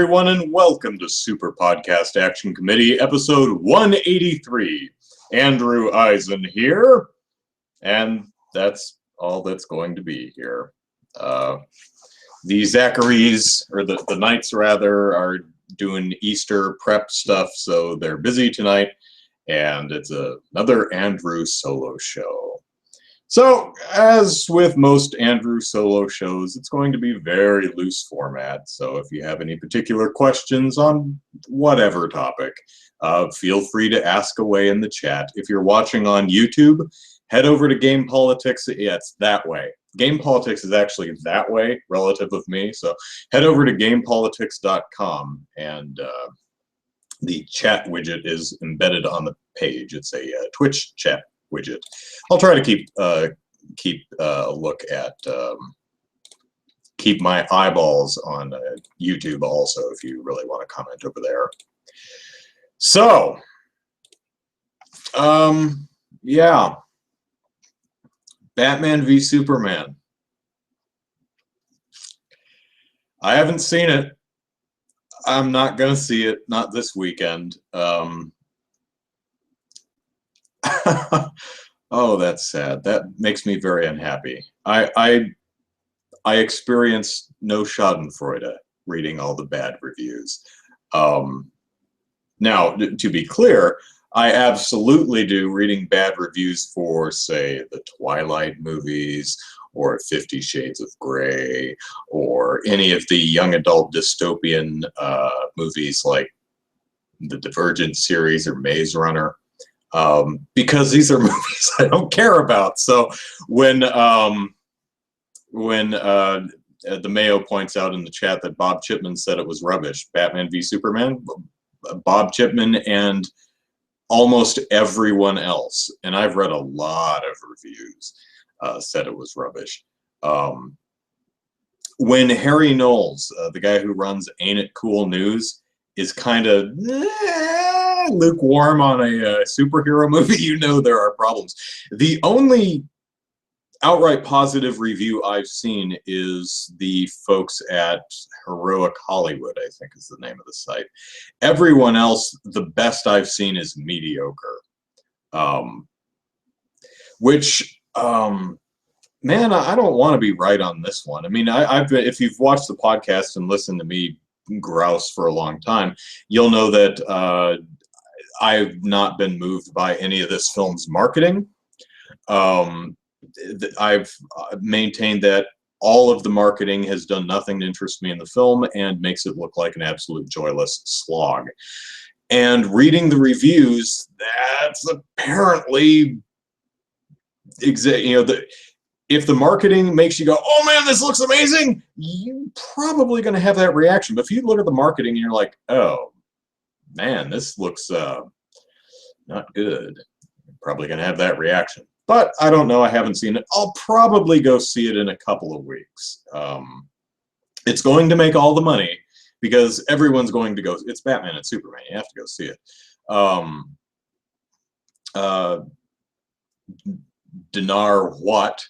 everyone, and welcome to Super Podcast Action Committee, episode 183. Andrew Eisen here, and that's all that's going to be here. The Zacharys, or the Knights rather, are doing Easter prep stuff, so they're busy tonight, and it's another Andrew solo show. So, as with most Andrew solo shows, it's going to be very loose format. So if you have any particular questions on whatever topic, feel free to ask away in the chat. If you're watching on YouTube, head over to Game Politics. Yeah, it's that way. Game Politics is actually that way, relative with me. So head over to gamepolitics.com, and the chat widget is embedded on the page. It's a Twitch chat widget. I'll try to keep a look at keep my eyeballs on YouTube also, if you really want to comment over there. So, yeah, Batman v Superman. I haven't seen it. I'm not gonna see it. Not this weekend. Oh, that's sad. That makes me very unhappy. I experienced no schadenfreude reading all the bad reviews. Now, to be clear, I absolutely do reading bad reviews for, say, the Twilight movies, or 50 Shades of Grey, or any of the young adult dystopian movies like the Divergent series or Maze Runner. Because these are movies I don't care about. So when the Mayo points out in the chat that Bob Chipman said it was rubbish, Batman v Superman, Bob Chipman and almost everyone else, and I've read a lot of reviews, said it was rubbish. When Harry Knowles, the guy who runs Ain't It Cool News, is kind of lukewarm on a superhero movie, you know there are problems. The only outright positive review I've seen is the folks at Heroic Hollywood, I think is the name of the site. Everyone else, the best I've seen is mediocre. Man, I don't want to be right on this one. I mean, if you've watched the podcast and listened to me grouse for a long time, you'll know that I've not been moved by any of this film's marketing. I've maintained that all of the marketing has done nothing to interest me in the film and makes it look like an absolute joyless slog. And reading the reviews, that's apparently if the marketing makes you go, oh man, this looks amazing, you're probably going to have that reaction. But if you look at the marketing and you're like, oh man, this looks not good, you're probably going to have that reaction. But I don't know, I haven't seen it. I'll probably go see it in a couple of weeks. It's going to make all the money because everyone's going to go. It's Batman and Superman. You have to go see it. Dinar Watt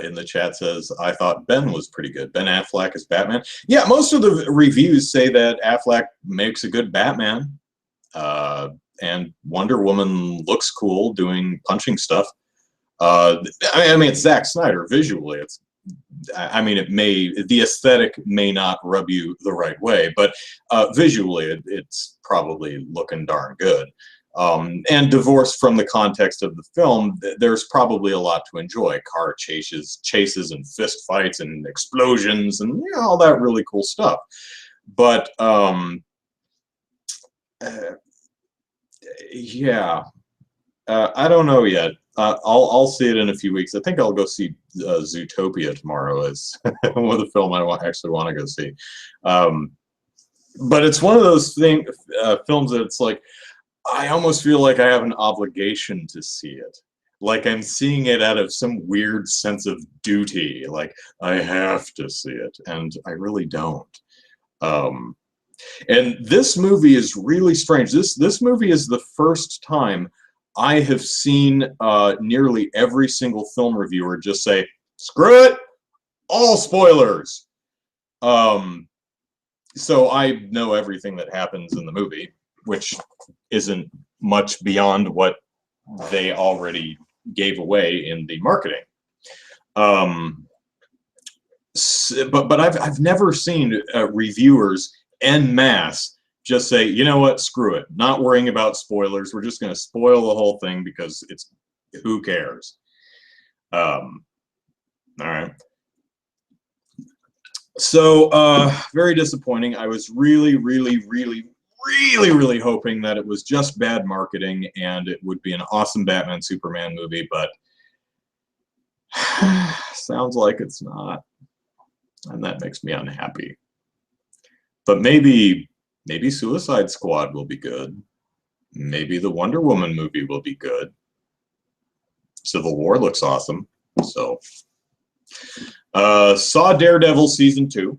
in the chat says, I thought Ben was pretty good. Ben Affleck as Batman. Yeah, most of the reviews say that Affleck makes a good Batman. And Wonder Woman looks cool doing punching stuff. I mean, it's Zack Snyder visually. The aesthetic may not rub you the right way, but visually it's probably looking darn good. And divorced from the context of the film, there's probably a lot to enjoy. Car chases and fist fights and explosions and all that really cool stuff. But yeah, I don't know yet. I'll see it in a few weeks. I think I'll go see Zootopia tomorrow as one of the film I actually want to go see. But it's one of those films that it's like, I almost feel like I have an obligation to see it. Like I'm seeing it out of some weird sense of duty. Like I have to see it, and I really don't. And this movie is really strange. This movie is the first time I have seen nearly every single film reviewer just say, screw it, all spoilers. So I know everything that happens in the movie, which isn't much beyond what they already gave away in the marketing. But I've never seen reviewers en masse just say, you know what, screw it, not worrying about spoilers. We're just going to spoil the whole thing because it's who cares. All right. So very disappointing. I was really hoping that it was just bad marketing and it would be an awesome Batman Superman movie, but sounds like it's not, and that makes me unhappy. But maybe Suicide Squad will be good. Maybe the Wonder Woman movie will be good. Civil War looks awesome. So saw Daredevil season 2.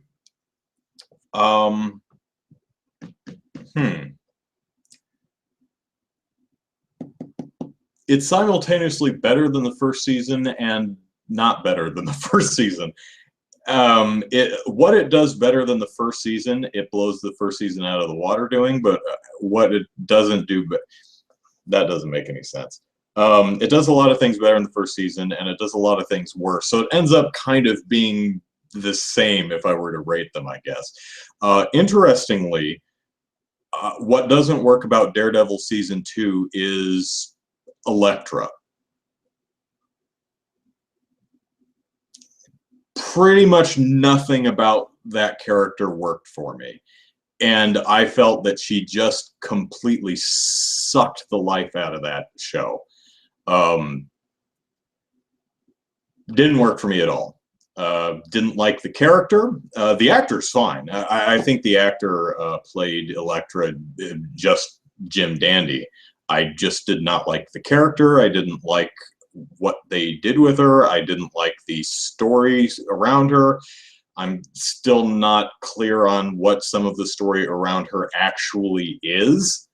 It's simultaneously better than the first season and not better than the first season. What it does better than the first season, it blows the first season out of the water doing, but what it doesn't do, but that doesn't make any sense. It does a lot of things better in the first season, and it does a lot of things worse. So it ends up kind of being the same if I were to rate them, I guess. Interestingly, what doesn't work about Daredevil season 2 is Elektra. Pretty much nothing about that character worked for me. And I felt that she just completely sucked the life out of that show. Didn't work for me at all. Didn't like the character. The actor's fine. I think the actor played Elektra just Jim Dandy. I just did not like the character. I didn't like what they did with her. I didn't like the stories around her. I'm still not clear on what some of the story around her actually is.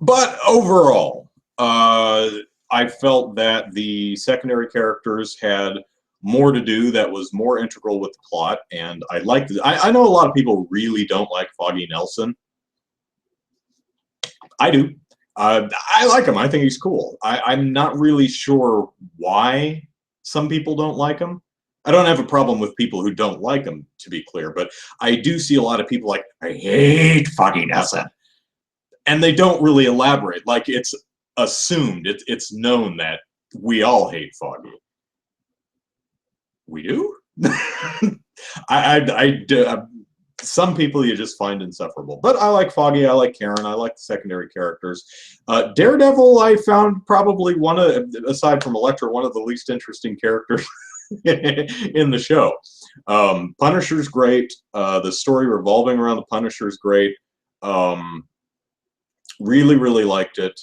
But overall, I felt that the secondary characters had more to do that was more integral with the plot, and I liked it. I know a lot of people really don't like Foggy Nelson. I do. I like him. I think he's cool. I'm not really sure why some people don't like him. I don't have a problem with people who don't like him, to be clear, but I do see a lot of people like, I hate Foggy Nelson. And they don't really elaborate. Like, it's assumed, it's known that we all hate Foggy. We do? Some people you just find insufferable. But I like Foggy, I like Karen, I like the secondary characters. Daredevil, I found probably one of, aside from Elektra, one of the least interesting characters in the show. Punisher's great. The story revolving around the Punisher's great. Really liked it.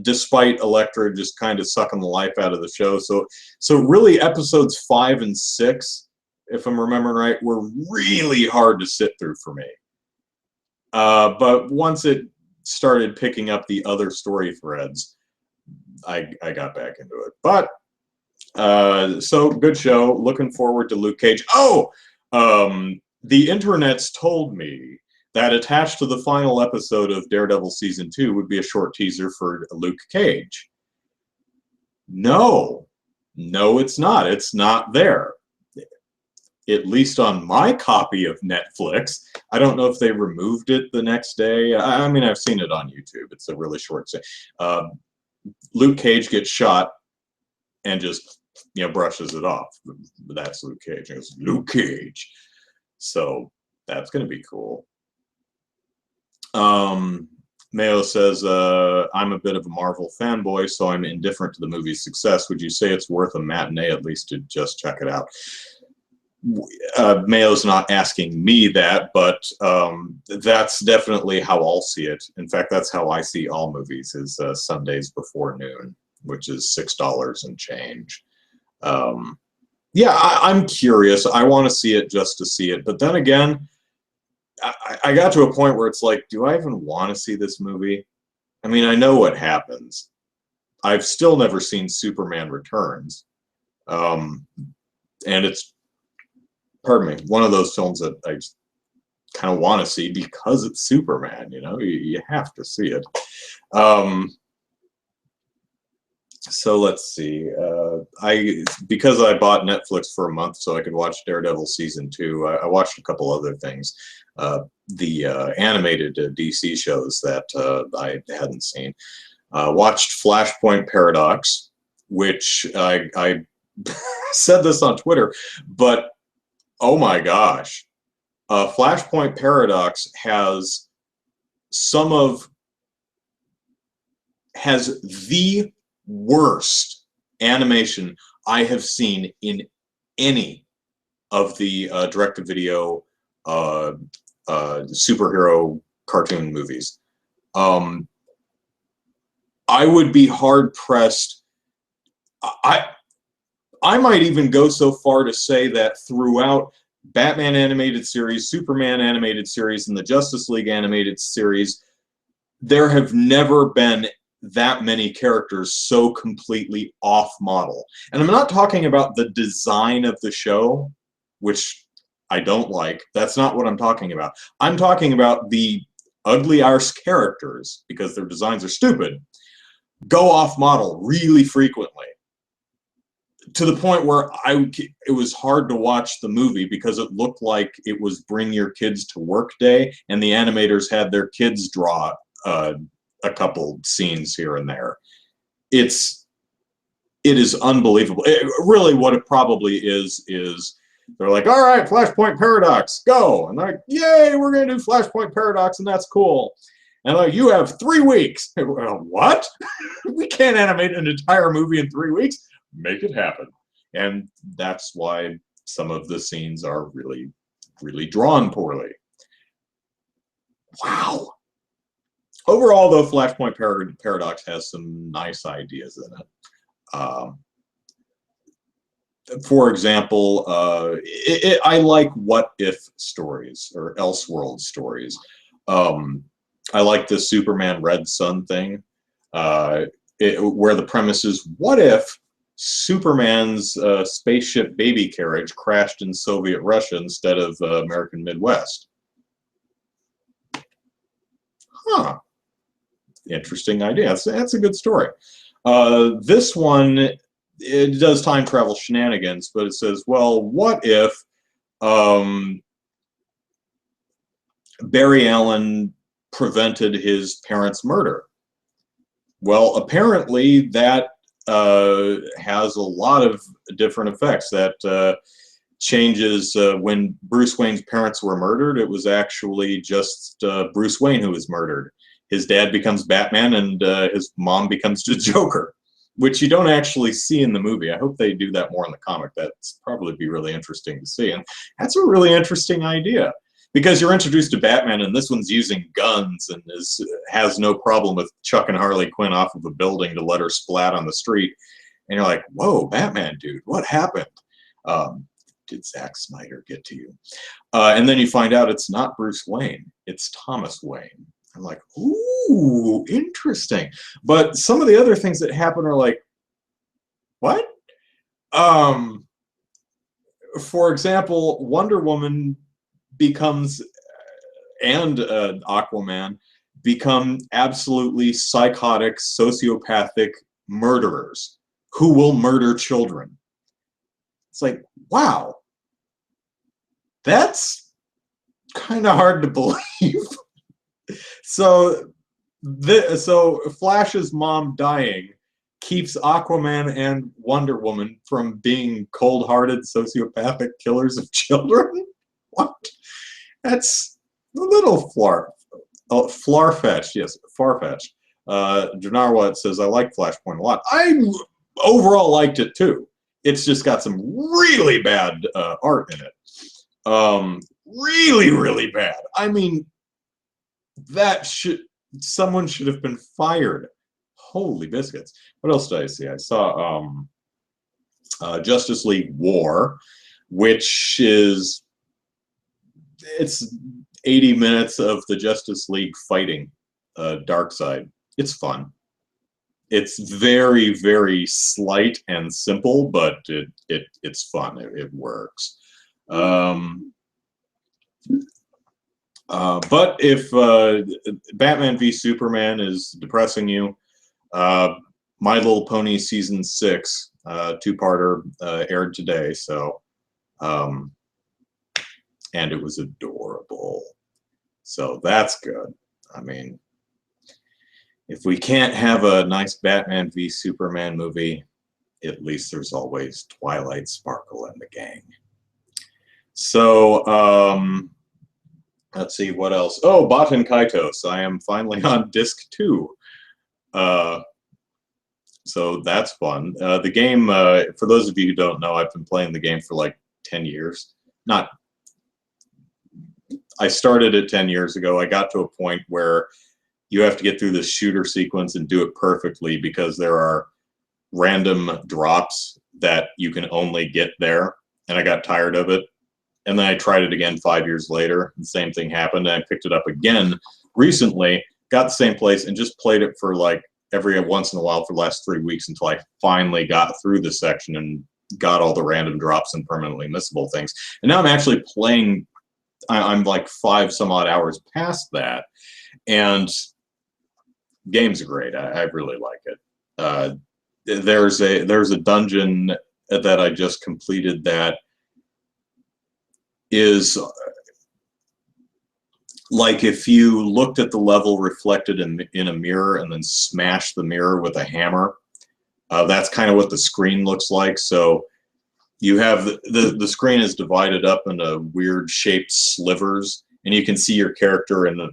Despite Elektra just kind of sucking the life out of the show. So really episodes 5 and 6, if I'm remembering right, were really hard to sit through for me. But once it started picking up the other story threads, I got back into it. But so good show. Looking forward to Luke Cage. Oh, the internet's told me that attached to the final episode of Daredevil Season 2 would be a short teaser for Luke Cage. No, it's not. It's not there. At least on my copy of Netflix. I don't know if they removed it the next day. I mean, I've seen it on YouTube. It's a really short thing. Luke Cage gets shot and just, brushes it off. That's Luke Cage. It goes, Luke Cage. So that's going to be cool. Mayo says, I'm a bit of a Marvel fanboy, so I'm indifferent to the movie's success. Would you say it's worth a matinee at least to just check it out? Mayo's not asking me that, but that's definitely how I'll see it. In fact, that's how I see all movies, is Sundays before noon, which is $6 and change. Yeah, I'm curious. I want to see it just to see it. But then again, I got to a point where it's like, do I even want to see this movie? I mean, I know what happens. I've still never seen Superman Returns. And it's pardon me, one of those films that I kind of want to see because it's Superman. You know, you have to see it. So let's see. Because I bought Netflix for a month so I could watch Daredevil season 2. I watched a couple other things. The animated DC shows that I hadn't seen. Watched Flashpoint Paradox, which I said this on Twitter, but oh my gosh, Flashpoint Paradox has the worst animation I have seen in any of the direct-to-video superhero cartoon movies. I would be hard-pressed. I might even go so far to say that throughout Batman animated series, Superman animated series, and the Justice League animated series, there have never been that many characters so completely off model. And I'm not talking about the design of the show, which I don't like. That's not what I'm talking about. I'm talking about the ugly arse characters, because their designs are stupid, go off model really frequently. To the point where it was hard to watch the movie because it looked like it was Bring Your Kids to Work Day, and the animators had their kids draw a couple scenes here and there. It is unbelievable. Really, what it probably is they're like, all right, Flashpoint Paradox, go. And they're like, yay, we're going to do Flashpoint Paradox, and that's cool. And like, you have 3 weeks. What? We can't animate an entire movie in 3 weeks? Make it happen. And that's why some of the scenes are really, really drawn poorly. Wow. Overall, though, Flashpoint Paradox has some nice ideas in it. For example, I like what-if stories or Elseworld stories. I like the Superman Red Sun thing, where the premise is, what if Superman's spaceship baby carriage crashed in Soviet Russia instead of American Midwest? Huh. Interesting idea. That's a good story. This one, it does time travel shenanigans, but it says, well, what if Barry Allen prevented his parents' murder? Well, apparently that has a lot of different effects. That changes when Bruce Wayne's parents were murdered. It was actually just Bruce Wayne who was murdered. His dad becomes Batman, and his mom becomes the Joker, which you don't actually see in the movie. I hope they do that more in the comic. That's probably be really interesting to see. And that's a really interesting idea, because you're introduced to Batman, and this one's using guns and has no problem with chucking Harley Quinn off of a building to let her splat on the street. And you're like, whoa, Batman, dude, what happened? Did Zack Snyder get to you? And then you find out it's not Bruce Wayne, it's Thomas Wayne. I'm like, ooh, interesting. But some of the other things that happen are like, what? For example, Wonder Woman becomes, and Aquaman, become absolutely psychotic, sociopathic murderers who will murder children. It's like, wow, that's kind of hard to believe. So Flash's mom dying keeps Aquaman and Wonder Woman from being cold-hearted, sociopathic killers of children? What? That's a little far-fetched. Yes, far-fetched. Janarwa says, I like Flashpoint a lot. I overall liked it, too. It's just got some really bad art in it. Really, really bad. I mean, someone should have been fired. Holy biscuits. What else did I see? I saw Justice League War, which is, it's 80 minutes of the Justice League fighting Darkseid. It's fun. It's very, very slight and simple, but it's fun. It works. But if Batman v Superman is depressing you, My Little Pony Season 6, two-parter, aired today, so, and it was adorable. So that's good. I mean, if we can't have a nice Batman v Superman movie, at least there's always Twilight Sparkle and the gang. So, let's see, what else? Oh, Baten Kaitos. I am finally on disc 2. So that's fun. The game, for those of you who don't know, I've been playing the game for like 10 years. I started it 10 years ago. I got to a point where you have to get through this shooter sequence and do it perfectly because there are random drops that you can only get there. And I got tired of it. And then I tried it again 5 years later. The same thing happened. And I picked it up again recently, got the same place, and just played it for like every once in a while for the last 3 weeks until I finally got through the section and got all the random drops and permanently missable things. And now I'm actually playing, I'm like 5 some odd hours past that. And game's great. I really like it. There's a dungeon that I just completed that is like if you looked at the level reflected in a mirror and then smashed the mirror with a hammer. That's kind of what the screen looks like. So you have the screen is divided up into weird shaped slivers, and you can see your character in the.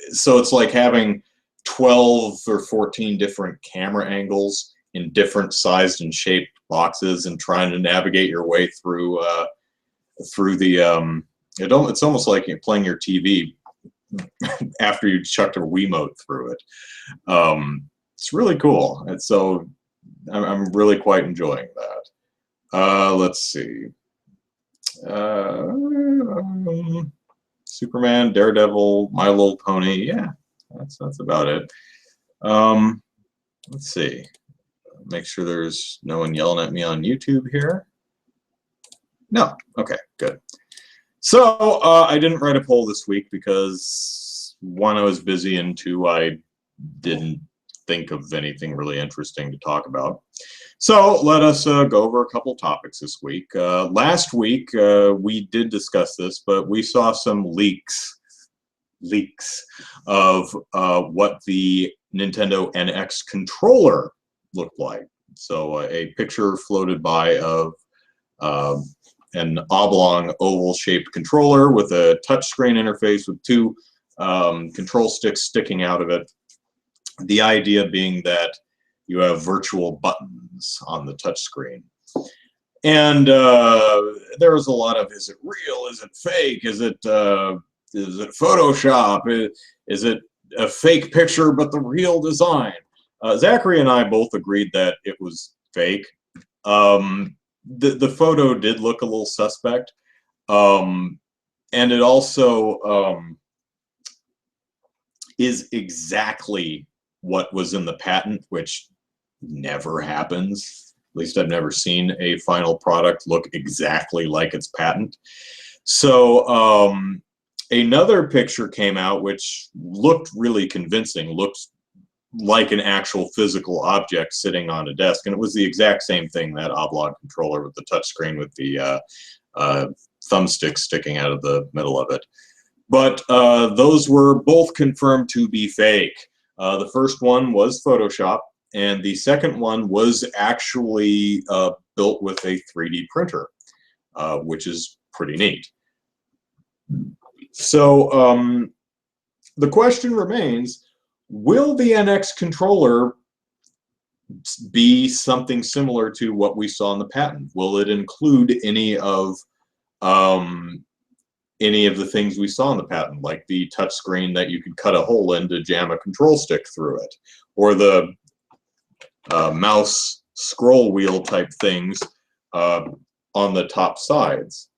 So it's like having 12 or 14 different camera angles in different sized and shaped boxes, and trying to navigate your way through the. It's almost like you're playing your TV after you chucked a Wiimote through it. It's really cool, and so I'm really quite enjoying that. Let's see. Superman, Daredevil, My Little Pony. Yeah, that's about it. Let's see. Make sure there's no one yelling at me on YouTube here. No. Okay, good. So I didn't write a poll this week because 1, I was busy, and 2, I didn't think of anything really interesting to talk about. So let us go over a couple topics this week. Last week we did discuss this, but we saw some leaks of what the Nintendo NX controller looked like. So a picture floated by of an oblong oval-shaped controller with a touchscreen interface with 2 control sticks sticking out of it. The idea being that you have virtual buttons on the touchscreen. And there was a lot of, is it real? Is it fake? Is it Photoshop? Is it a fake picture but the real design? Zachary and I both agreed that it was fake. The photo did look a little suspect. And it also is exactly what was in the patent, which never happens. At least I've never seen a final product look exactly like its patent. So another picture came out which looked really convincing, looked like an actual physical object sitting on a desk, and it was the exact same thing, that oblong controller with the touchscreen with the thumbstick sticking out of the middle of it. But those were both confirmed to be fake. The first one was Photoshop, and the second one was actually built with a 3D printer, which is pretty neat. So the question remains, will the NX controller be something similar to what we saw in the patent? Will it include any of the things we saw in the patent, like the touchscreen that you could cut a hole in to jam a control stick through it, or the mouse scroll wheel type things on the top sides?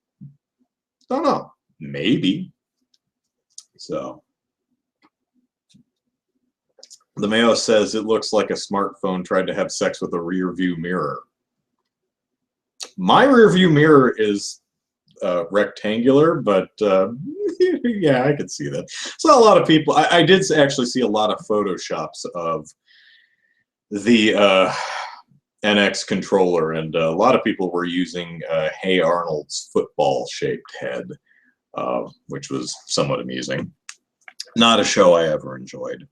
Don't know. Maybe. So the Mayo says it looks like a smartphone tried to have sex with a rear view mirror. My rear view mirror is rectangular, but yeah, I could see that. So a lot of people, I did actually see a lot of photoshops of the NX controller, and a lot of people were using Hey Arnold's football-shaped head, which was somewhat amusing. Not a show I ever enjoyed.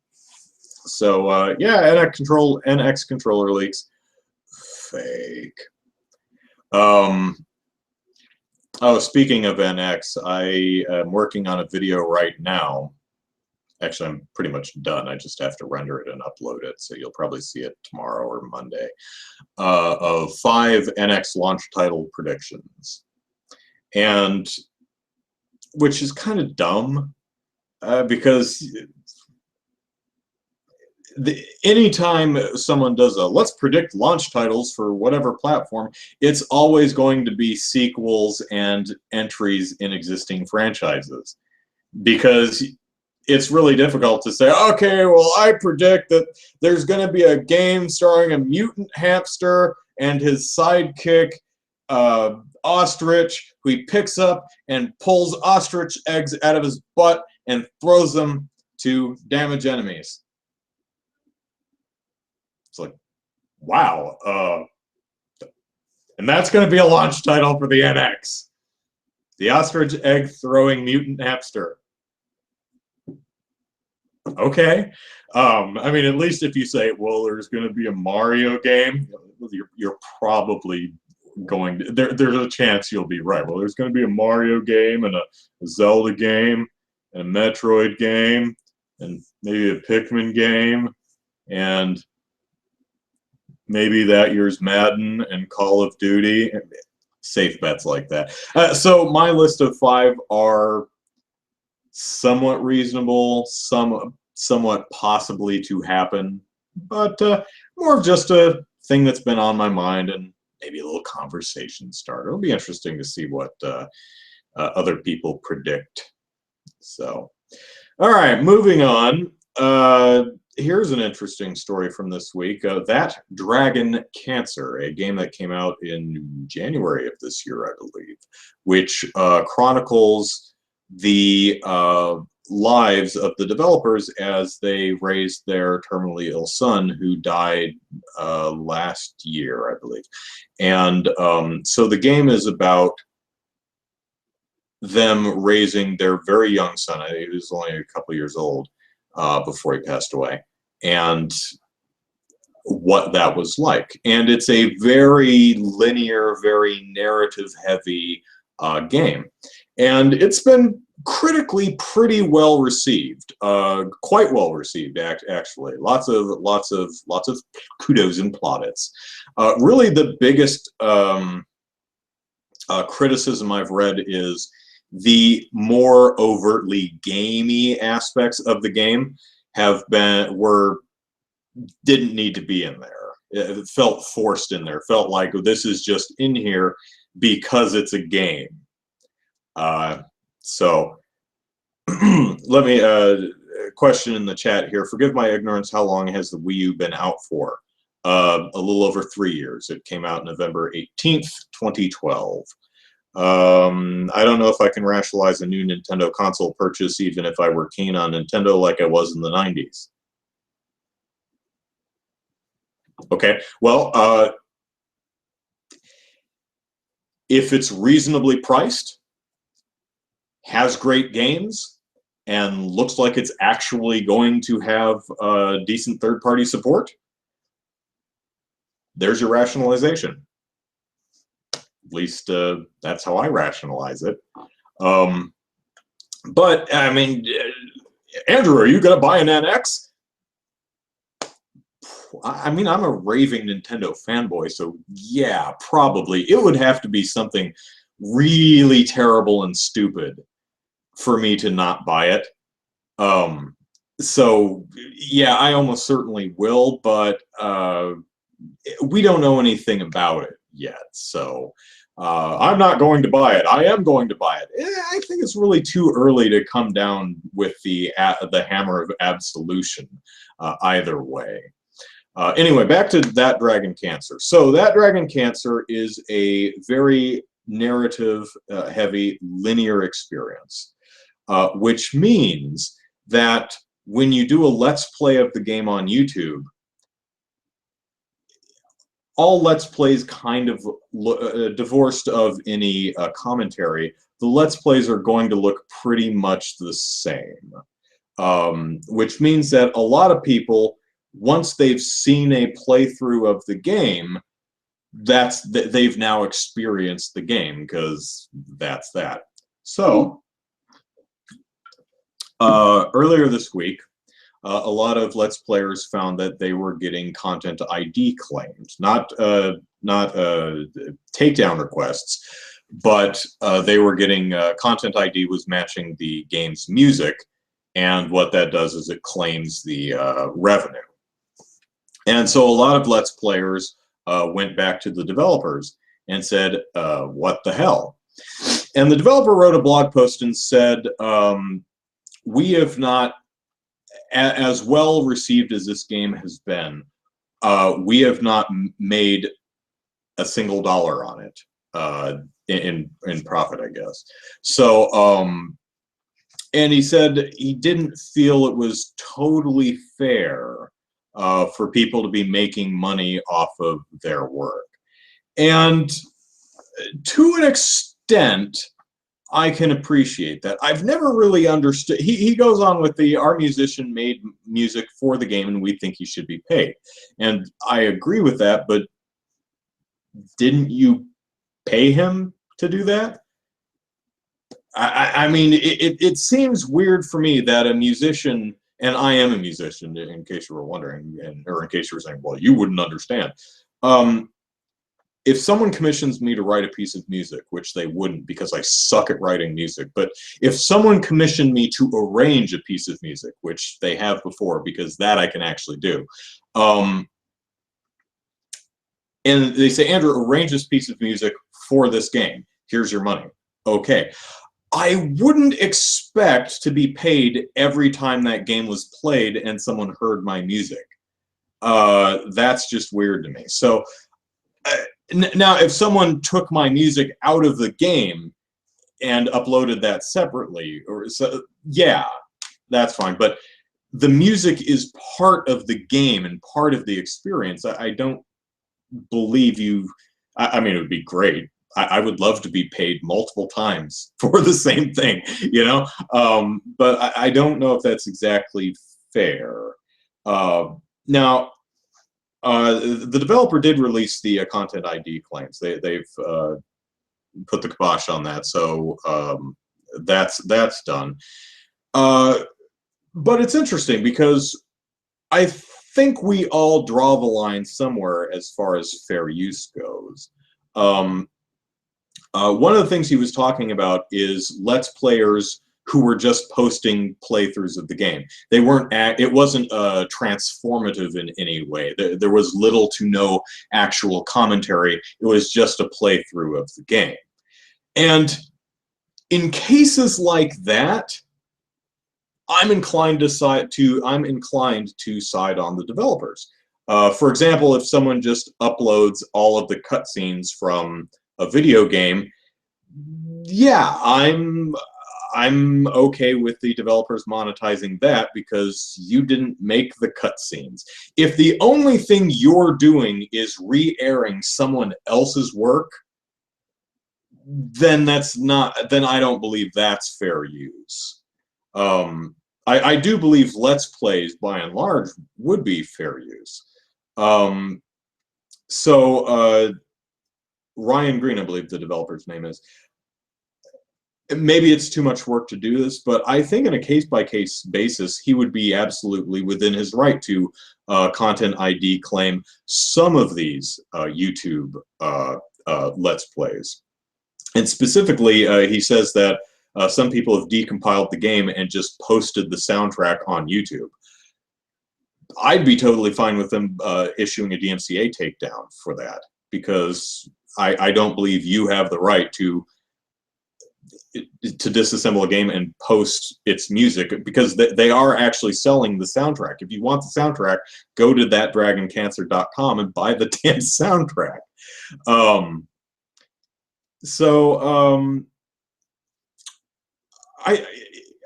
So yeah, NX controller leaks, fake. Oh, speaking of NX, I am working on a video right now. Actually, I'm pretty much done. I just have to render it and upload it, so you'll probably see it tomorrow or Monday, of 5 NX launch title predictions. And which is kind of dumb, because anytime someone does a let's predict launch titles for whatever platform, it's always going to be sequels and entries in existing franchises, because it's really difficult to say, okay, well, I predict that there's going to be a game starring a mutant hamster and his sidekick, Ostrich, who he picks up and pulls ostrich eggs out of his butt and throws them to damage enemies. It's like, wow. And that's going to be a launch title for the NX. The ostrich egg throwing mutant hamster. Okay. I mean, at least if you say, well, there's going to be a Mario game, you're probably going to, there's a chance you'll be right. Well, there's going to be a Mario game and a Zelda game and a Metroid game and maybe a Pikmin game and maybe that year's Madden and Call of Duty. Safe bets like that. So my list of 5 are somewhat reasonable, somewhat possibly to happen, but more of just a thing that's been on my mind and maybe a little conversation starter. It'll be interesting to see what other people predict. So, all right, moving on. Here's an interesting story from this week. That Dragon Cancer, a game that came out in January of this year, I believe, which chronicles the lives of the developers as they raised their terminally ill son who died last year, I believe. And so the game is about them raising their very young son. I think he was only a couple years old before he passed away, and what that was like. And it's a very linear, very narrative-heavy game. And it's been critically pretty well received, quite well received actually. Lots of kudos and plaudits. Really, the biggest criticism I've read is the more overtly gamey aspects of the game didn't need to be in there. It felt forced in there. Felt like this is just in here because it's a game. So let me question in the chat here. Forgive my ignorance. How long has the Wii U been out for? A little over 3 years. It came out November 18th, 2012. I don't know if I can rationalize a new Nintendo console purchase even if I were keen on Nintendo like I was in the 90s. Okay, well, if it's reasonably priced, has great games, and looks like it's actually going to have decent third-party support, there's your rationalization. At least that's how I rationalize it. But, I mean, Andrew, are you going to buy an NX? I mean, I'm a raving Nintendo fanboy, so yeah, probably. It would have to be something really terrible and stupid for me to not buy it. So, yeah, I almost certainly will, but we don't know anything about it yet, so I'm not going to buy it. I am going to buy it. I think it's really too early to come down with the hammer of absolution either way. Anyway, back to That Dragon Cancer. So That Dragon Cancer is a very narrative heavy linear experience, which means that when you do a Let's Play of the game on YouTube, all Let's Plays kind of divorced of any commentary, the Let's Plays are going to look pretty much the same. Which means that a lot of people, once they've seen a playthrough of the game, they've now experienced the game, because that's that. So, earlier this week, a lot of Let's Players found that they were getting content ID claimed, not takedown requests, but they were getting content ID was matching the game's music, and what that does is it claims the revenue. And so a lot of Let's Players went back to the developers and said, what the hell? And the developer wrote a blog post and said, we have not, as well received as this game has been, we have not made a single dollar on it in profit, I guess. So, and he said he didn't feel it was totally fair for people to be making money off of their work. And to an extent, I can appreciate that. I've never really understood. He goes on with our musician made music for the game and we think he should be paid. And I agree with that, but didn't you pay him to do that? I mean, it seems weird for me that a musician, and I am a musician, in case you were wondering, or in case you were saying, well, you wouldn't understand. If someone commissions me to write a piece of music, which they wouldn't because I suck at writing music, but if someone commissioned me to arrange a piece of music, which they have before because that I can actually do, and they say, Andrew, arrange this piece of music for this game. Here's your money. Okay. I wouldn't expect to be paid every time that game was played and someone heard my music. That's just weird to me. So now, if someone took my music out of the game and uploaded that separately, yeah, that's fine. But the music is part of the game and part of the experience. I don't believe you. I mean, it would be great. I would love to be paid multiple times for the same thing, you know? But I don't know if that's exactly fair. Now, the developer did release the content ID claims. They've put the kibosh on that, so that's done. But it's interesting because I think we all draw the line somewhere as far as fair use goes. One of the things he was talking about is Let's Players who were just posting playthroughs of the game. They weren't. It wasn't transformative in any way. There was little to no actual commentary. It was just a playthrough of the game. And in cases like that, I'm inclined to side on the developers. For example, if someone just uploads all of the cutscenes from a video game, yeah, I'm okay with the developers monetizing that because you didn't make the cutscenes. If the only thing you're doing is re-airing someone else's work, then then I don't believe that's fair use. I do believe Let's Plays, by and large, would be fair use. Ryan Green, I believe the developer's name is. Maybe it's too much work to do this, but I think on a case-by-case basis, he would be absolutely within his right to content ID claim some of these YouTube Let's Plays. And specifically, he says that some people have decompiled the game and just posted the soundtrack on YouTube. I'd be totally fine with them issuing a DMCA takedown for that, because I don't believe you have the right to disassemble a game and post its music, because they are actually selling the soundtrack. If you want the soundtrack, go to thatdragoncancer.com and buy the damn soundtrack. So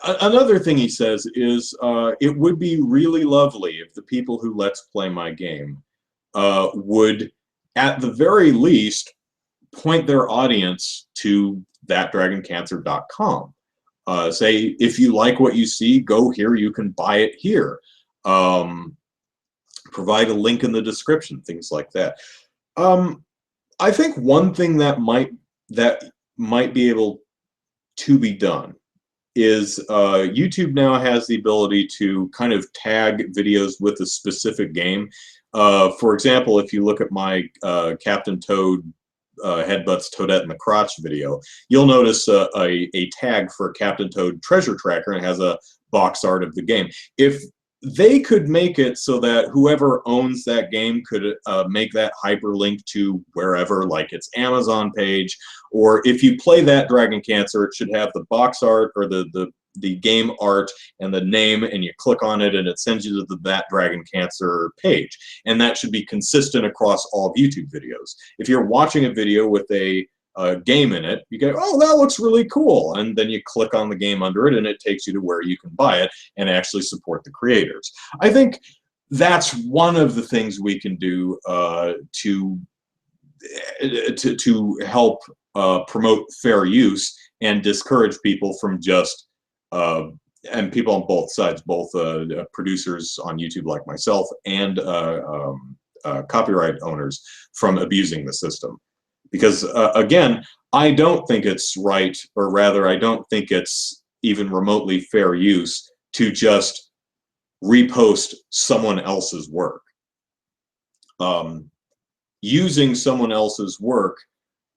another thing he says is it would be really lovely if the people who Let's Play my game would, at the very least, point their audience to thatdragoncancer.com. Say, if you like what you see, go here, you can buy it here. Provide a link in the description, things like that. I think one thing that might be able to be done is YouTube now has the ability to kind of tag videos with a specific game. For example, if you look at my Captain Toad headbutts Toadette in the crotch video, you'll notice a tag for Captain Toad Treasure Tracker, and it has a box art of the game. If they could make it so that whoever owns that game could make that hyperlink to wherever, like its Amazon page, or if you play That Dragon Cancer, it should have the box art or the game art and the name, and you click on it and it sends you to the That Dragon Cancer page. And that should be consistent across all YouTube videos. If you're watching a video with a game in it, you go, oh, that looks really cool, and then you click on the game under it and it takes you to where you can buy it and actually support the creators. I think that's one of the things we can do to help promote fair use and discourage people from just and people on both sides, both producers on YouTube like myself and copyright owners, from abusing the system. Because, again, I don't think it's right, or rather, I don't think it's even remotely fair use to just repost someone else's work. Using someone else's work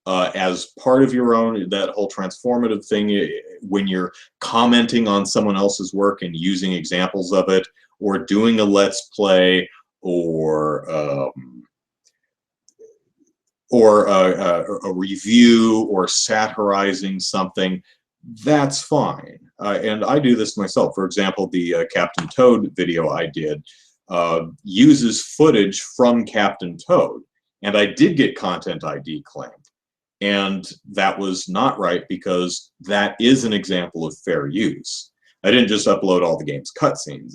as part of your own, that whole transformative thing, when you're commenting on someone else's work and using examples of it, or doing a Let's Play, or a review, or satirizing something, that's fine. And I do this myself. For example, the Captain Toad video I did uses footage from Captain Toad, and I did get Content ID claimed. And that was not right, because that is an example of fair use. I didn't just upload all the game's cutscenes.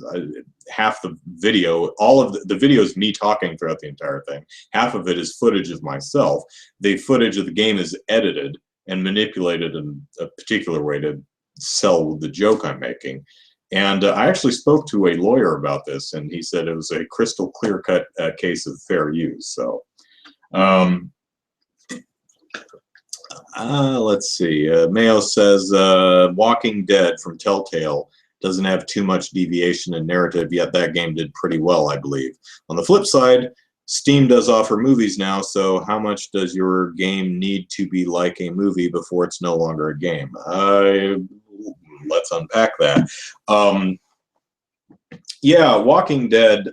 Half the video, all of the video is me talking throughout the entire thing. Half of it is footage of myself. The footage of the game is edited and manipulated in a particular way to sell the joke I'm making. And I actually spoke to a lawyer about this, and he said it was a crystal clear-cut case of fair use. So, let's see. Mayo says, Walking Dead from Telltale doesn't have too much deviation in narrative, yet that game did pretty well, I believe. On the flip side, Steam does offer movies now, so how much does your game need to be like a movie before it's no longer a game? Let's unpack that. Yeah, Walking Dead,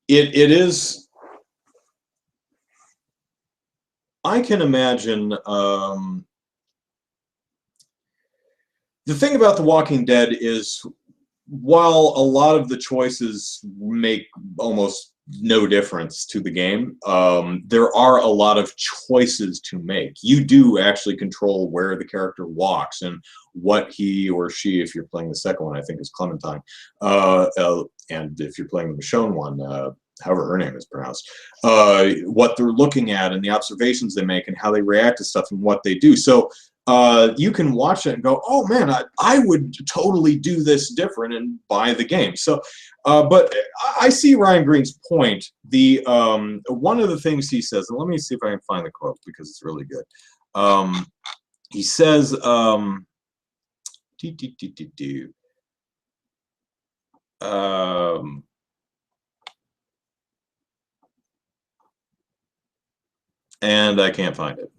it is... I can imagine, the thing about The Walking Dead is, while a lot of the choices make almost no difference to the game, there are a lot of choices to make. You do actually control where the character walks and what he or she, if you're playing the second one, I think is Clementine, and if you're playing the Michonne one, however her name is pronounced, what they're looking at and the observations they make and how they react to stuff and what they do. So you can watch it and go, oh man, I would totally do this different, and buy the game. So, but I see Ryan Green's point. The one of the things he says, and let me see if I can find the quote because it's really good. He says, and I can't find it,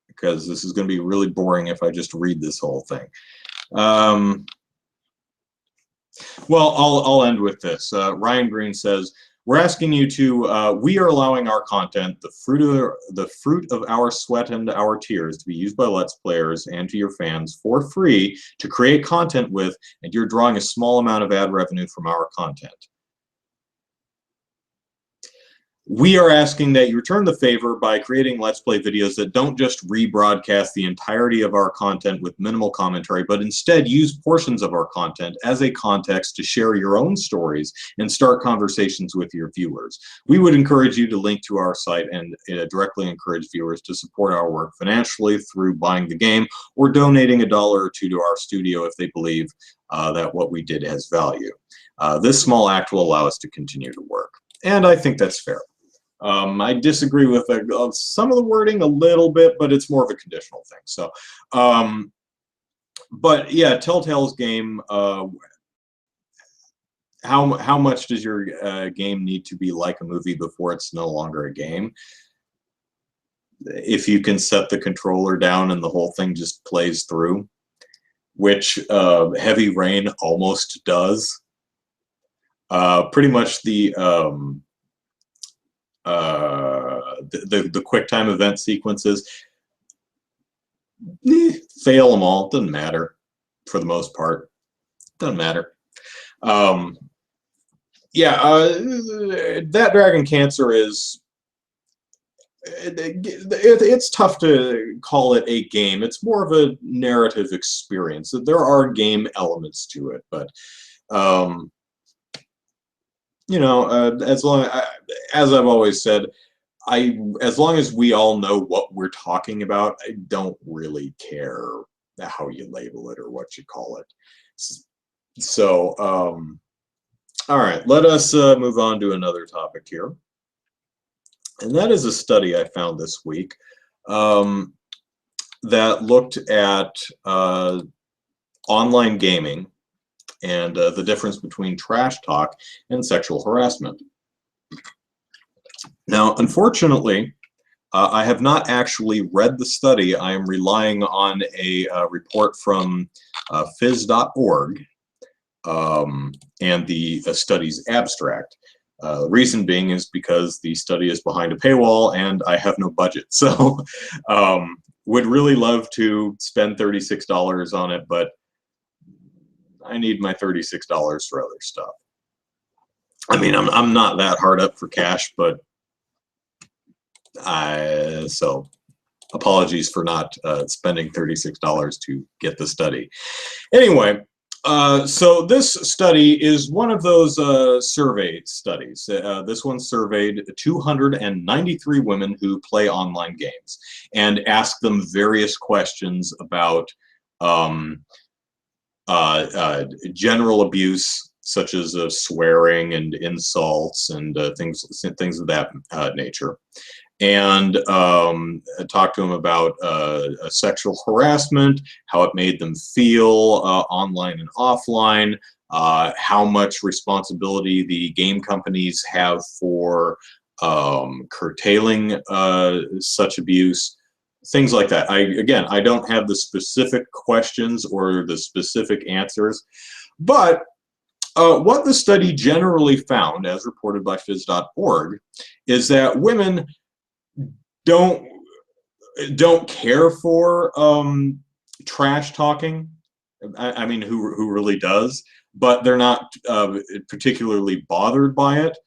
because this is going to be really boring if I just read this whole thing. Well, I'll end with this. Ryan Green says, we're asking you to, we are allowing our content, the fruit of our sweat and our tears, to be used by Let's Players and to your fans for free to create content with, and you're drawing a small amount of ad revenue from our content. We are asking that you return the favor by creating Let's Play videos that don't just rebroadcast the entirety of our content with minimal commentary, but instead use portions of our content as a context to share your own stories and start conversations with your viewers. We would encourage you to link to our site and directly encourage viewers to support our work financially through buying the game or donating $1 or $2 to our studio if they believe that what we did has value. This small act will allow us to continue to work. And I think that's fair. I disagree with some of the wording a little bit, but it's more of a conditional thing. So, but yeah, Telltale's game. How much does your game need to be like a movie before it's no longer a game? If you can set the controller down and the whole thing just plays through, which Heavy Rain almost does. Pretty much the QuickTime event sequences, fail them all. Doesn't matter for the most part. Doesn't matter. Yeah, that Dragon Cancer is. It's tough to call it a game. It's more of a narrative experience. There are game elements to it, but you know, as I've always said, as long as we all know what we're talking about, I don't really care how you label it or what you call it. So, all right, let us move on to another topic here. And that is a study I found this week that looked at online gaming and the difference between trash talk and sexual harassment. Now, unfortunately, I have not actually read the study. I am relying on a report from phys.org and the study's abstract. The reason being is because the study is behind a paywall and I have no budget. So would really love to spend $36 on it, but I need my $36 for other stuff. I mean, I'm not that hard up for cash, but so apologies for not spending $36 to get the study. Anyway, so this study is one of those survey studies. This one surveyed 293 women who play online games and asked them various questions about general abuse, such as swearing and insults and things of that nature, and talk to them about sexual harassment, how it made them feel online and offline, how much responsibility the game companies have for curtailing such abuse, things like that. Again, I don't have the specific questions or the specific answers, but what the study generally found, as reported by phys.org, is that women don't care for trash talking. I mean, who really does? But they're not particularly bothered by it.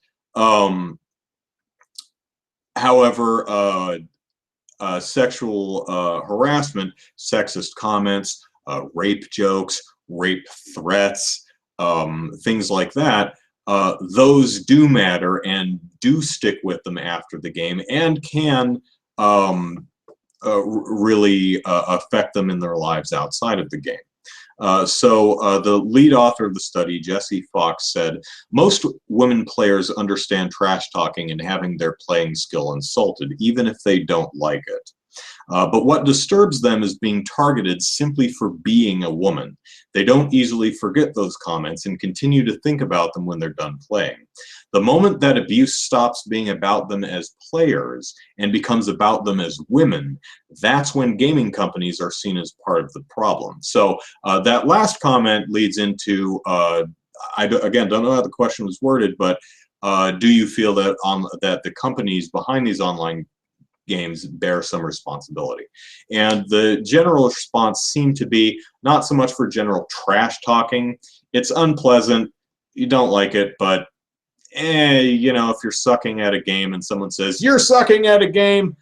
However, sexual harassment, sexist comments, rape jokes, rape threats, things like that, those do matter and do stick with them after the game and can really affect them in their lives outside of the game. So the lead author of the study, Jessie Fox, said, most women players understand trash talking and having their playing skill insulted, even if they don't like it. But what disturbs them is being targeted simply for being a woman. They don't easily forget those comments and continue to think about them when they're done playing. The moment that abuse stops being about them as players and becomes about them as women, that's when gaming companies are seen as part of the problem. So that last comment leads into, again, don't know how the question was worded, but do you feel that that the companies behind these online games bear some responsibility? And the general response seemed to be not so much for general trash talking. It's unpleasant, you don't like it, but you know, if you're sucking at a game and someone says, "You're sucking at a game,"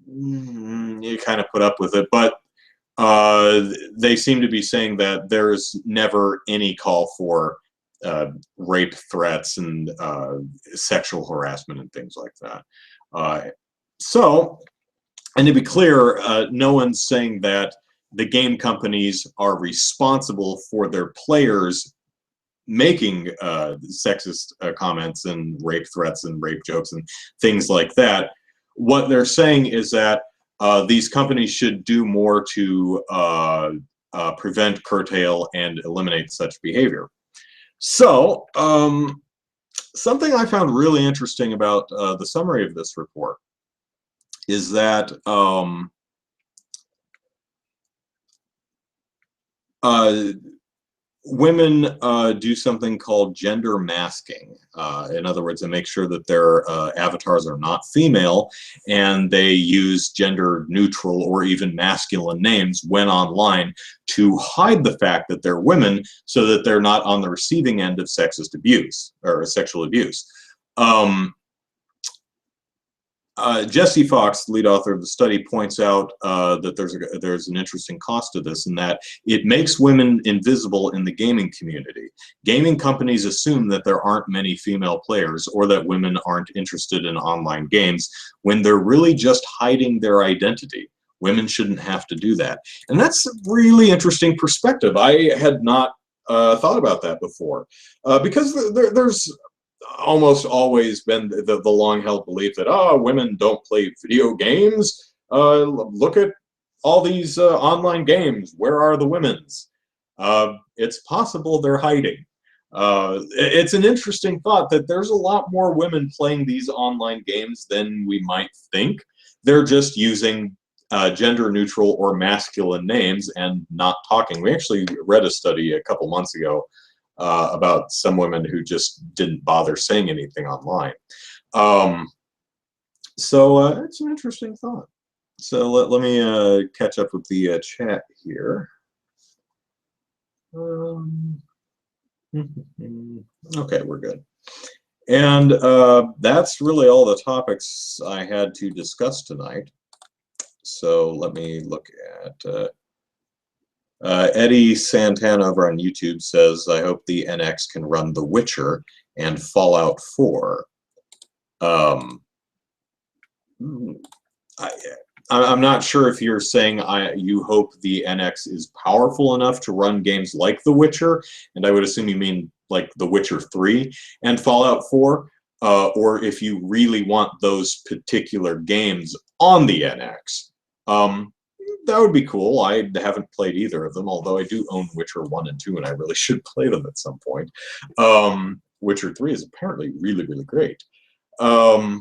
you kind of put up with it. But they seem to be saying that there's never any call for rape threats and sexual harassment and things like that. So, and to be clear, no one's saying that the game companies are responsible for their players making sexist comments and rape threats and rape jokes and things like that. What they're saying is that these companies should do more to prevent, curtail, and eliminate such behavior. So, something I found really interesting about the summary of this report is that women do something called gender masking. In other words, they make sure that their avatars are not female, and they use gender neutral or even masculine names when online to hide the fact that they're women, so that they're not on the receiving end of sexist abuse or sexual abuse. Jesse Fox, the lead author of the study, points out that there's an interesting cost to this, in that it makes women invisible in the gaming community. Gaming companies assume that there aren't many female players, or that women aren't interested in online games, when they're really just hiding their identity. Women shouldn't have to do that. And that's a really interesting perspective. I had not thought about that before, because there's almost always been the long-held belief that, oh, women don't play video games. Look at all these online games. Where are the women's? It's possible they're hiding. It's an interesting thought that there's a lot more women playing these online games than we might think. They're just using gender-neutral or masculine names and not talking. We actually read a study a couple months ago about some women who just didn't bother saying anything online. So it's an interesting thought. So let me catch up with the chat here. Okay, we're good. And that's really all the topics I had to discuss tonight. So let me look at Eddie Santana over on YouTube says, I hope the NX can run The Witcher and Fallout 4. I'm not sure if you're saying you hope the NX is powerful enough to run games like The Witcher, and I would assume you mean like The Witcher 3 and Fallout 4, or if you really want those particular games on the NX. That would be cool. I haven't played either of them, although I do own Witcher 1 and 2, and I really should play them at some point. Witcher 3 is apparently really, really great. Yeah,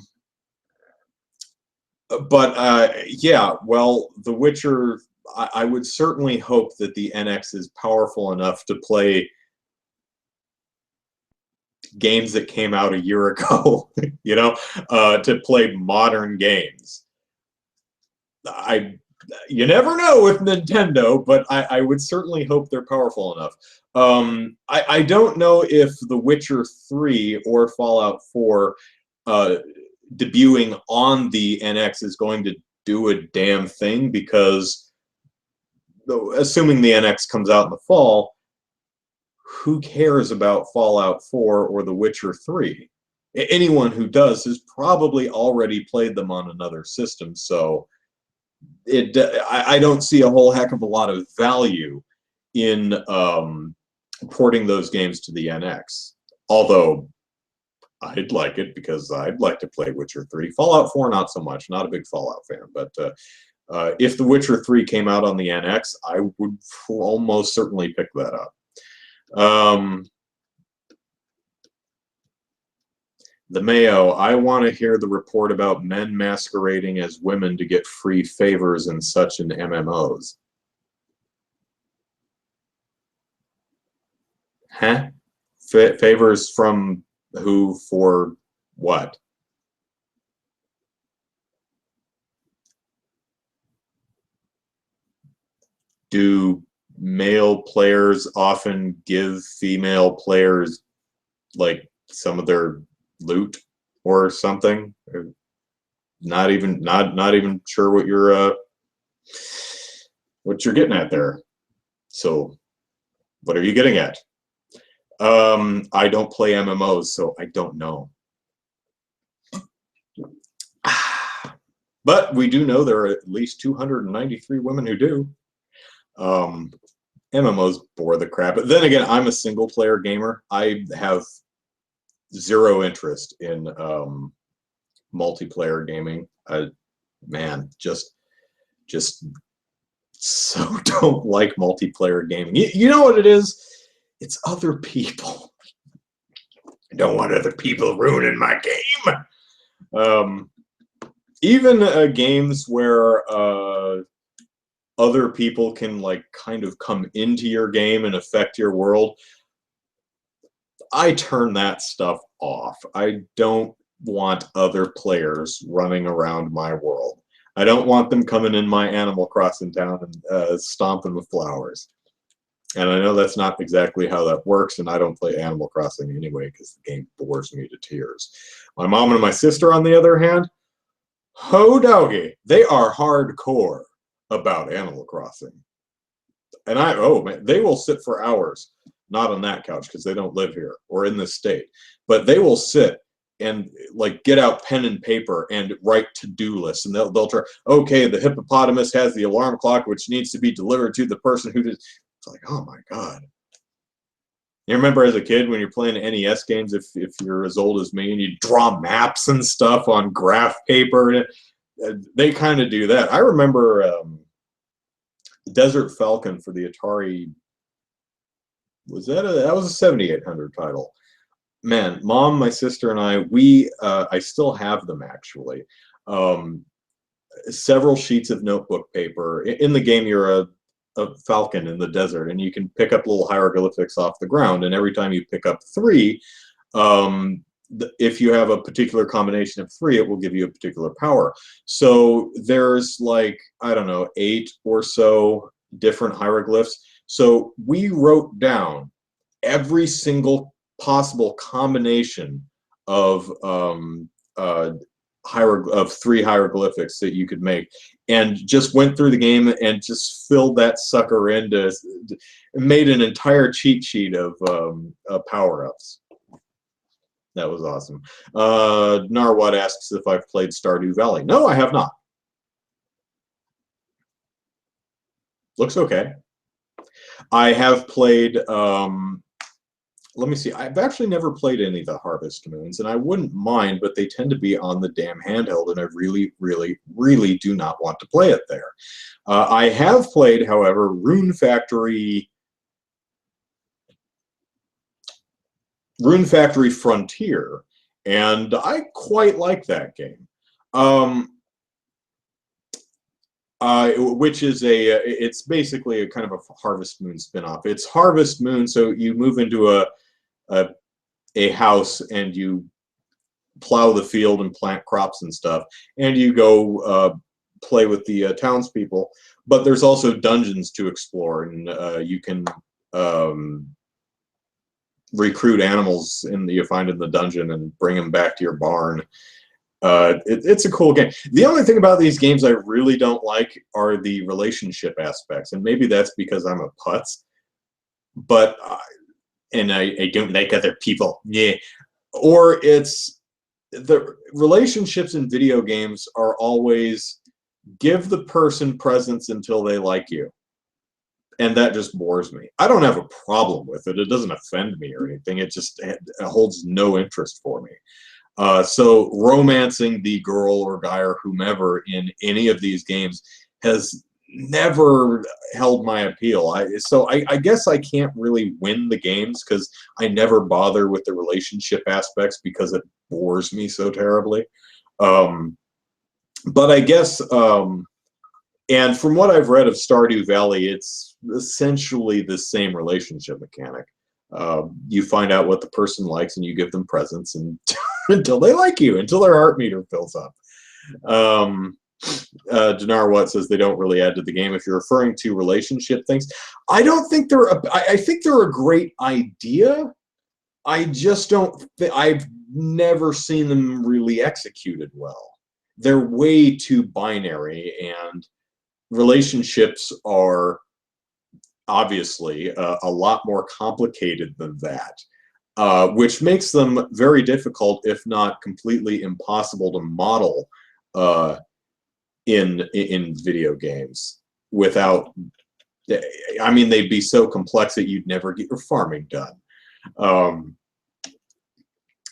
well, The Witcher, I would certainly hope that the NX is powerful enough to play games that came out a year ago, you know, to play modern games. You never know with Nintendo, but I would certainly hope they're powerful enough. I don't know if The Witcher 3 or Fallout 4 debuting on the NX is going to do a damn thing, because assuming the NX comes out in the fall, who cares about Fallout 4 or The Witcher 3? Anyone who does has probably already played them on another system, so I don't see a whole heck of a lot of value in porting those games to the NX. Although I'd like it, because I'd like to play Witcher 3. Fallout 4, not so much. Not a big Fallout fan, but if The Witcher 3 came out on the NX, I would almost certainly pick that up. The Mayo, I want to hear the report about men masquerading as women to get free favors and such in MMOs. Huh? Favors from who for what? Do male players often give female players like some of their loot or something. Not even sure what you're getting at there. So what are you getting at? I don't play MMOs, so I don't know. But we do know there are at least 293 women who do. MMOs bore the crap. But then again, I'm a single player gamer. I have zero interest in multiplayer gaming. Man, just so don't like multiplayer gaming. You know what it is? It's other people. I don't want other people ruining my game. Even games where other people can like kind of come into your game and affect your world, I turn that stuff off. I don't want other players running around my world. I don't want them coming in my Animal Crossing town and stomping with flowers. And I know that's not exactly how that works, and I don't play Animal Crossing anyway because the game bores me to tears. My mom and my sister, on the other hand, ho doggy, they are hardcore about Animal Crossing. And oh man, they will sit for hours, not on that couch because they don't live here or in this state, but they will sit and like get out pen and paper and write to-do lists, and they'll try, okay, the hippopotamus has the alarm clock which needs to be delivered to the person who did. It's like, oh my god. You remember as a kid when you're playing NES games, if you're as old as me, and you draw maps and stuff on graph paper, they kind of do that. I remember Desert Falcon for the Atari. That was a 7800 title. Man, Mom, my sister, and I still have them actually. Several sheets of notebook paper. In the game, you're a falcon in the desert, and you can pick up little hieroglyphics off the ground, and every time you pick up 3, if you have a particular combination of 3, it will give you a particular power. So there's like, I don't know, 8 or so different hieroglyphs. So we wrote down every single possible combination of 3 hieroglyphics that you could make, and just went through the game and just filled that sucker into, made an entire cheat sheet of power-ups. That was awesome. Narwat asks if I've played Stardew Valley. No, I have not. Looks okay. I have played, let me see, I've actually never played any of the Harvest Moons, and I wouldn't mind, but they tend to be on the damn handheld, and I really, really, really do not want to play it there. I have played, however, Rune Factory Frontier, and I quite like that game. Which is it's basically a kind of a Harvest Moon spin-off. It's Harvest Moon, so you move into a house and you plow the field and plant crops and stuff, and you go play with the townspeople. But there's also dungeons to explore, and you can recruit animals you find in the dungeon and bring them back to your barn. It's a cool game. The only thing about these games I really don't like are the relationship aspects, and maybe that's because I'm a putz, but and I don't like other people. Yeah, or it's the relationships in video games are always give the person presents until they like you, and that just bores me. I don't have a problem with it. It doesn't offend me or anything. It holds no interest for me. So romancing the girl or guy or whomever in any of these games has never held my appeal. So I guess I can't really win the games because I never bother with the relationship aspects because it bores me so terribly. But I guess, and from what I've read of Stardew Valley, it's essentially the same relationship mechanic. You find out what the person likes and you give them presents and until they like you, until their heart meter fills up. Dinar Watt says they don't really add to the game. If you're referring to relationship things, I don't think they're I think they're a great idea. I just don't. I've never seen them really executed well. They're way too binary, and relationships are obviously a lot more complicated than that, which makes them very difficult, if not completely impossible, to model in video games without. I mean, they'd be so complex that you'd never get your farming done.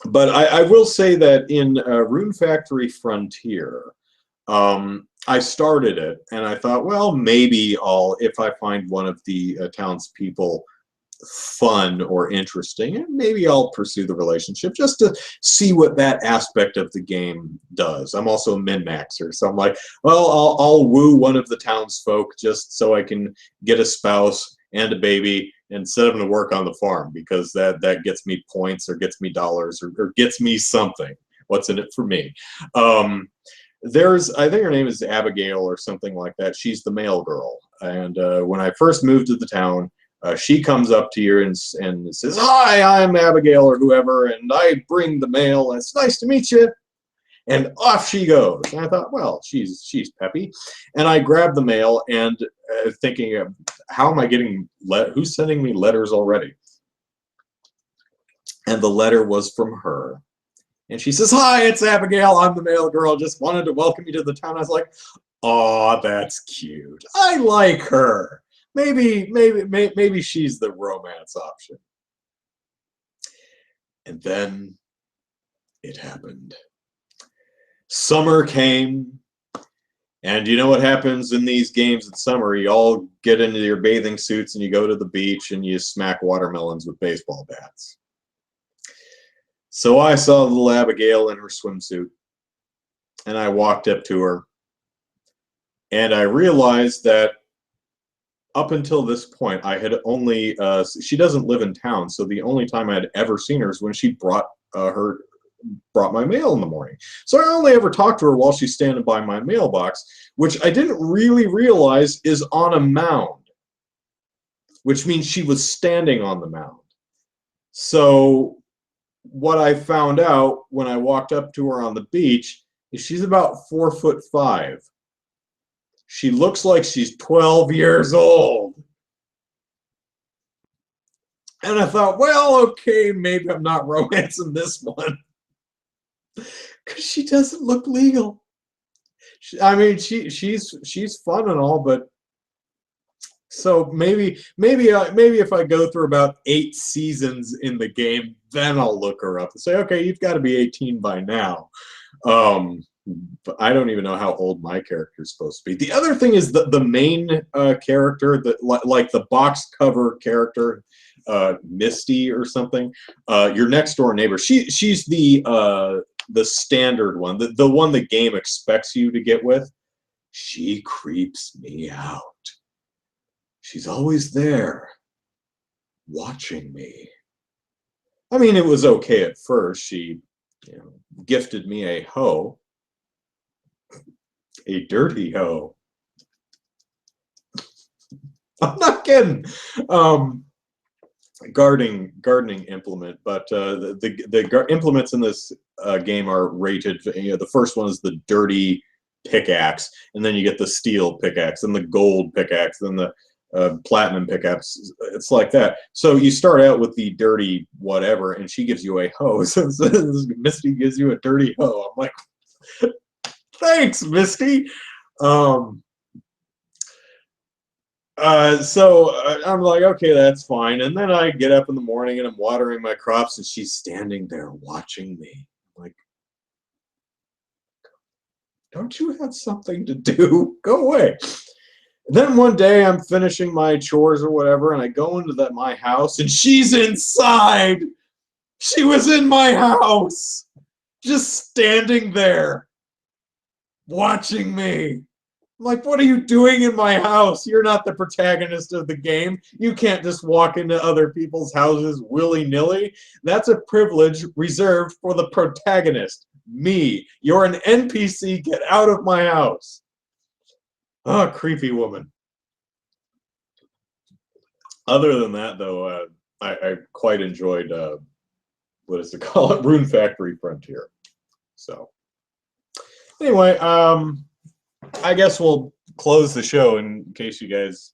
But I will say that in Rune Factory Frontier, I started it and I thought, well, maybe if I find one of the townspeople fun or interesting, maybe I'll pursue the relationship just to see what that aspect of the game does. I'm also a min-maxer, so I'm like, well, I'll woo one of the townsfolk just so I can get a spouse and a baby and set them to work on the farm, because that gets me points or gets me dollars or gets me something. What's in it for me? I think her name is Abigail or something like that. She's the mail girl. And when I first moved to the town, she comes up to you and says, "Hi, I'm Abigail," or whoever, "and I bring the mail. It's nice to meet you." And off she goes. And I thought, well, she's peppy. And I grabbed the mail and thinking, how am I getting, who's sending me letters already? And the letter was from her. And she says, "Hi, it's Abigail. I'm the mail girl. Just wanted to welcome you to the town." I was like, "Oh, that's cute. I like her. Maybe she's the romance option." And then it happened. Summer came, and you know what happens in these games in summer? You all get into your bathing suits and you go to the beach and you smack watermelons with baseball bats. So I saw little Abigail in her swimsuit, and I walked up to her, and I realized that up until this point, I had only, she doesn't live in town, so the only time I had ever seen her is when she brought my mail in the morning. So I only ever talked to her while she's standing by my mailbox, which I didn't really realize is on a mound, which means she was standing on the mound. So what I found out when I walked up to her on the beach is she's about 4'5". She looks like she's 12 years old. And I thought, well, okay, maybe I'm not romancing this one. Because she doesn't look legal. I mean, she's fun and all, but so maybe if I go through about 8 seasons in the game, then I'll look her up and say, okay, you've got to be 18 by now. But I don't even know how old my character is supposed to be. The other thing is the main character, like the box cover character, Misty or something, your next door neighbor. She's the standard one, the one the game expects you to get with. She creeps me out. She's always there, watching me. I mean, it was okay at first. She, gifted me a hoe, a dirty hoe. I'm not kidding. Gardening implement, but the implements in this game are rated. The first one is the dirty pickaxe, and then you get the steel pickaxe, and the gold pickaxe, then the platinum pickaxe. It's like that. So you start out with the dirty whatever, and she gives you a hoe. So Misty gives you a dirty hoe. I'm like, thanks, Misty. So I'm like, okay, that's fine. And then I get up in the morning and I'm watering my crops, and she's standing there watching me. I'm like, don't you have something to do? Go away. And then one day I'm finishing my chores or whatever, and I go into my house, and she's inside. She was in my house, just standing there, watching me. I'm like, what are you doing in my house? You're not the protagonist of the game. You can't just walk into other people's houses willy-nilly. That's a privilege reserved for the protagonist, me. You're an NPC. Get out of my house. Oh, creepy woman. Other than that, though, I quite enjoyed what does it call it? Rune Factory Frontier. So anyway, I guess we'll close the show in case you guys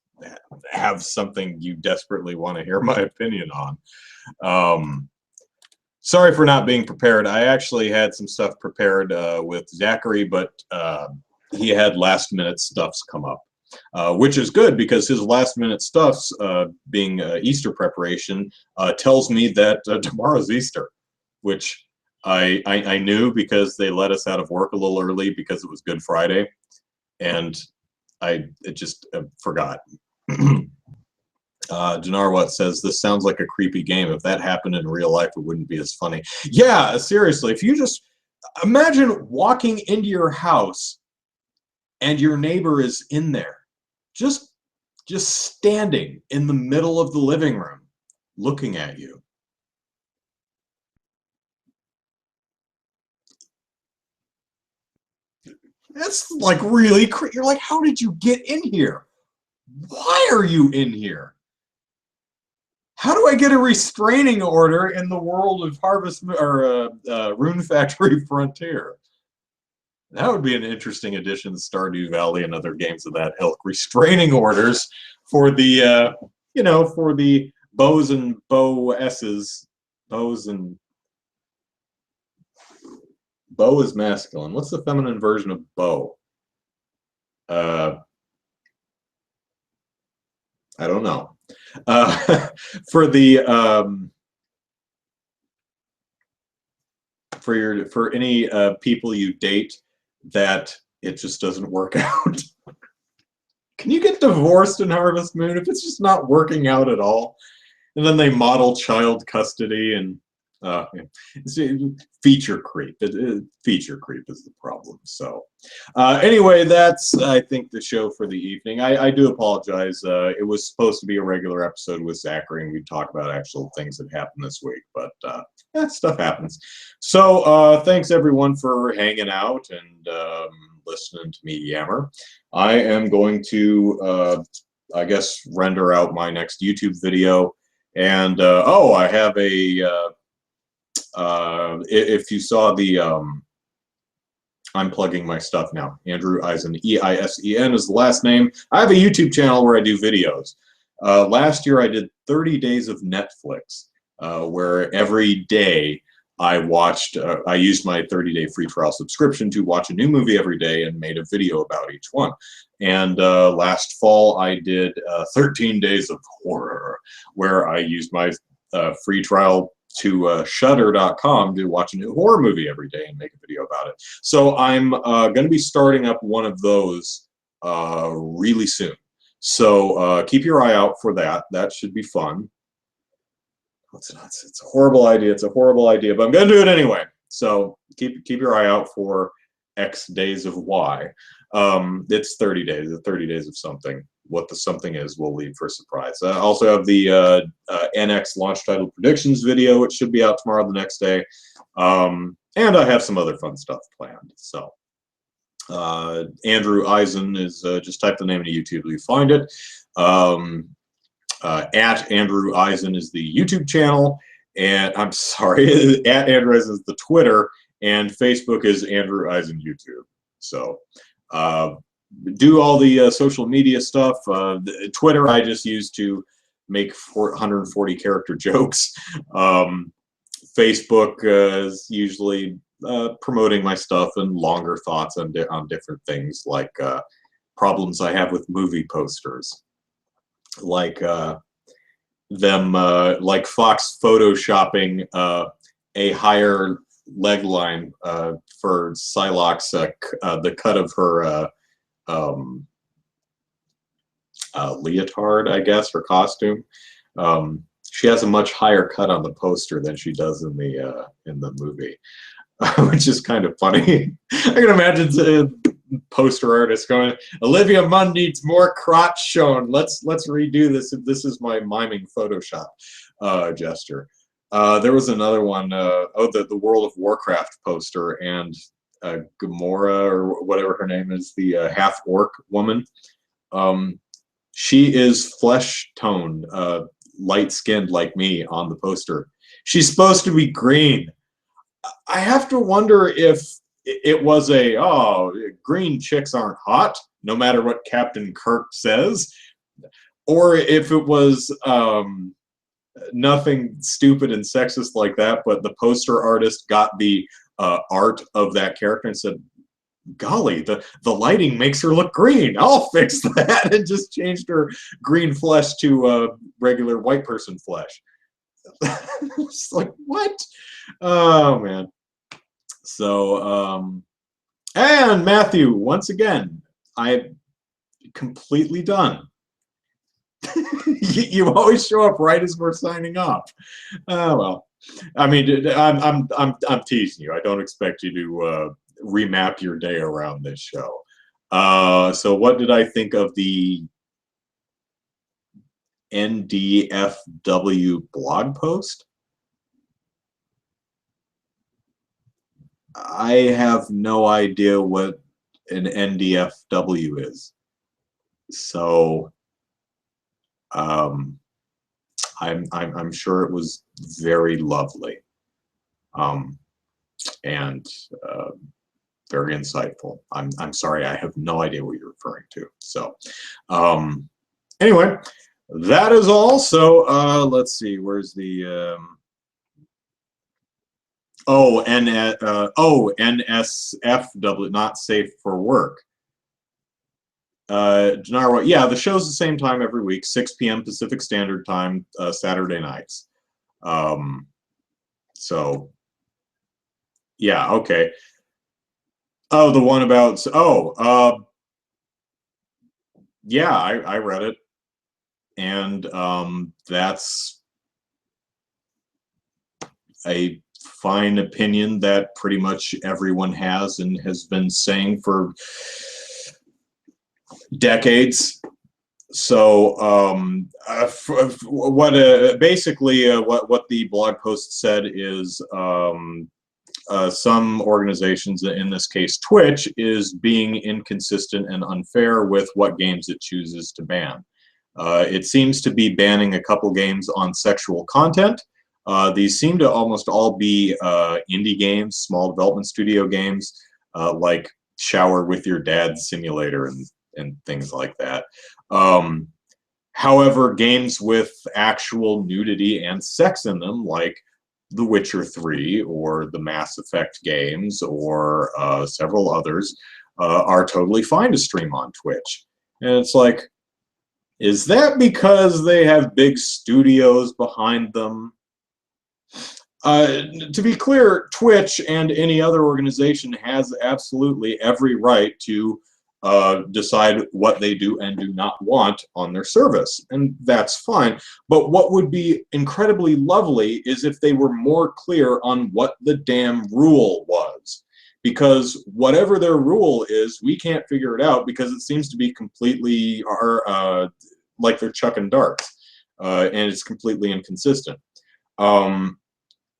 have something you desperately want to hear my opinion on. Sorry for not being prepared. I actually had some stuff prepared with Zachary, but he had last-minute stuffs come up, which is good because his last-minute stuffs, being Easter preparation, tells me that tomorrow's Easter, which I knew because they let us out of work a little early because it was Good Friday, and I just forgot. Janarwat says, this sounds like a creepy game. If that happened in real life, it wouldn't be as funny. Yeah, seriously, if you just imagine walking into your house and your neighbor is in there, just standing in the middle of the living room, looking at you. That's like really creepy. You're like, how did you get in here? Why are you in here? How do I get a restraining order in the world of Harvest or Rune Factory Frontier? That would be an interesting addition to Stardew Valley and other games of that ilk. Restraining orders for the, you know, for the bows and bow-esses. Bows and... Bow is masculine. What's the feminine version of bow? I don't know. For the for any people you date that it just doesn't work out. Can you get divorced in Harvest Moon if it's just not working out at all? And then they model child custody and feature creep. Feature creep is the problem. So anyway, that's, I think, the show for the evening. I do apologize. It was supposed to be a regular episode with Zachary, and we'd talk about actual things that happened this week, but stuff happens. So thanks, everyone, for hanging out and listening to me yammer. I am going to, I guess, render out my next YouTube video. And, oh, I have a... if you saw the, I'm plugging my stuff now. Andrew Eisen, E-I-S-E-N is the last name. I have a YouTube channel where I do videos. Last year I did 30 days of Netflix, where every day I watched, I used my 30-day free trial subscription to watch a new movie every day and made a video about each one. And last fall I did 13 days of horror, where I used my free trial to Shudder.com to watch a new horror movie every day and make a video about it. So I'm going to be starting up one of those really soon. So keep your eye out for that. That should be fun. It's a horrible idea. It's a horrible idea, but I'm going to do it anyway. So keep your eye out for X days of Y. It's 30 days. 30 days of something. What the something is, we'll leave for a surprise. I also have the NX launch title predictions video, which should be out tomorrow, the next day. And I have some other fun stuff planned. So Andrew Eisen is, just type the name into YouTube, you find it. At Andrew Eisen is the YouTube channel. And I'm sorry, at Andrew Eisen is the Twitter. And Facebook is Andrew Eisen YouTube. So do all the social media stuff. Twitter I just use to make 140 character jokes. Facebook is usually promoting my stuff and longer thoughts on different things, like problems I have with movie posters, like like Fox photoshopping a higher leg line for Psylocke's the cut of her leotard, I guess, her costume. She has a much higher cut on the poster than she does in the movie, which is kind of funny. I can imagine the poster artist going, "Olivia Munn needs more crotch shown. Let's redo this. This is my miming Photoshop gesture." There was another one. The World of Warcraft poster, and Gamora, or whatever her name is, the half-orc woman. She is flesh-toned, light-skinned like me on the poster, She's supposed to be green. I have to wonder if it was green chicks aren't hot, no matter what Captain Kirk says, or if it was nothing stupid and sexist like that, but the poster artist got the art of that character and said, golly, the lighting makes her look green. I'll fix that, and just changed her green flesh to regular white person flesh. It's like, what? Oh, man. So, and Matthew, once again, I'm completely done. You always show up right as we're signing off. Well, I mean, I'm teasing you. I don't expect you to remap your day around this show. So what did I think of the NDFW blog post? I have no idea what an NDFW is. So I'm sure it was very lovely. And very insightful. I'm sorry, I have no idea what you're referring to. So anyway, that is all. So let's see, where's the NSFW, not safe for work. Gennaro, yeah, the show's the same time every week, 6 p.m. Pacific Standard Time, Saturday nights. So yeah, okay. Oh, the one about, yeah, I read it. And that's a fine opinion that pretty much everyone has and has been saying for decades. So what the blog post said is some organizations, in this case Twitch, is being inconsistent and unfair with what games it chooses to ban. It seems to be banning a couple games on sexual content. These seem to almost all be indie games, small development studio games, like Shower with Your Dad Simulator and things like that. However, games with actual nudity and sex in them, like The Witcher 3 or the Mass Effect games or several others, are totally fine to stream on Twitch. And it's like, is that because they have big studios behind them? To be clear, Twitch and any other organization has absolutely every right to decide what they do and do not want on their service, and that's fine. But what would be incredibly lovely is if they were more clear on what the damn rule was, because whatever their rule is, we can't figure it out because it seems to be completely like they're chucking darts, and it's completely inconsistent.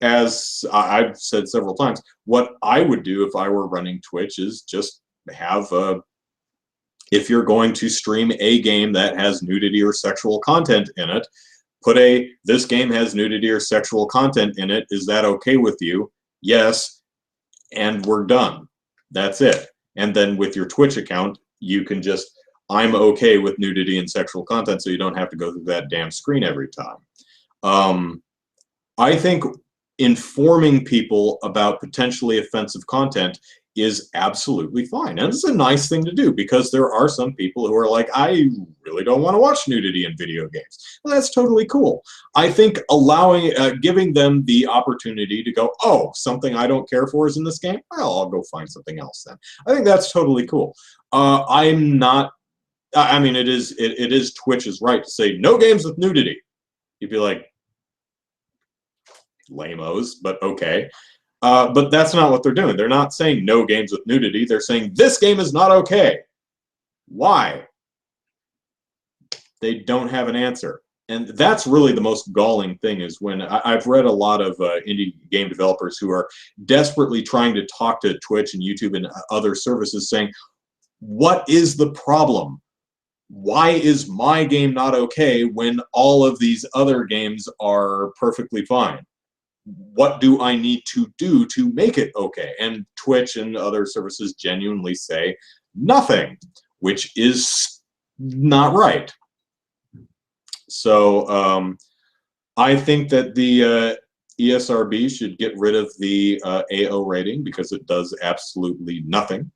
As I've said several times, what I would do if I were running Twitch is just have if you're going to stream a game that has nudity or sexual content in it, put this game has nudity or sexual content in it. Is that okay with you? Yes. And we're done. That's it. And then with your Twitch account, you can just, I'm okay with nudity and sexual content, so you don't have to go through that damn screen every time. I think informing people about potentially offensive content is absolutely fine. And it's a nice thing to do because there are some people who are like, I really don't want to watch nudity in video games. Well, that's totally cool. I think giving them the opportunity to go, oh, something I don't care for is in this game? Well, I'll go find something else then. I think that's totally cool. I'm not, I mean, it is Twitch's right to say no games with nudity. You'd be like, lame-os, but okay. But that's not what they're doing. They're not saying no games with nudity. They're saying this game is not okay. Why? They don't have an answer. And that's really the most galling thing, is when I've read a lot of indie game developers who are desperately trying to talk to Twitch and YouTube and other services saying, what is the problem? Why is my game not okay when all of these other games are perfectly fine? what do I need to do to make it okay? And Twitch and other services genuinely say nothing, which is not right. So I think that the ESRB should get rid of the AO rating because it does absolutely nothing.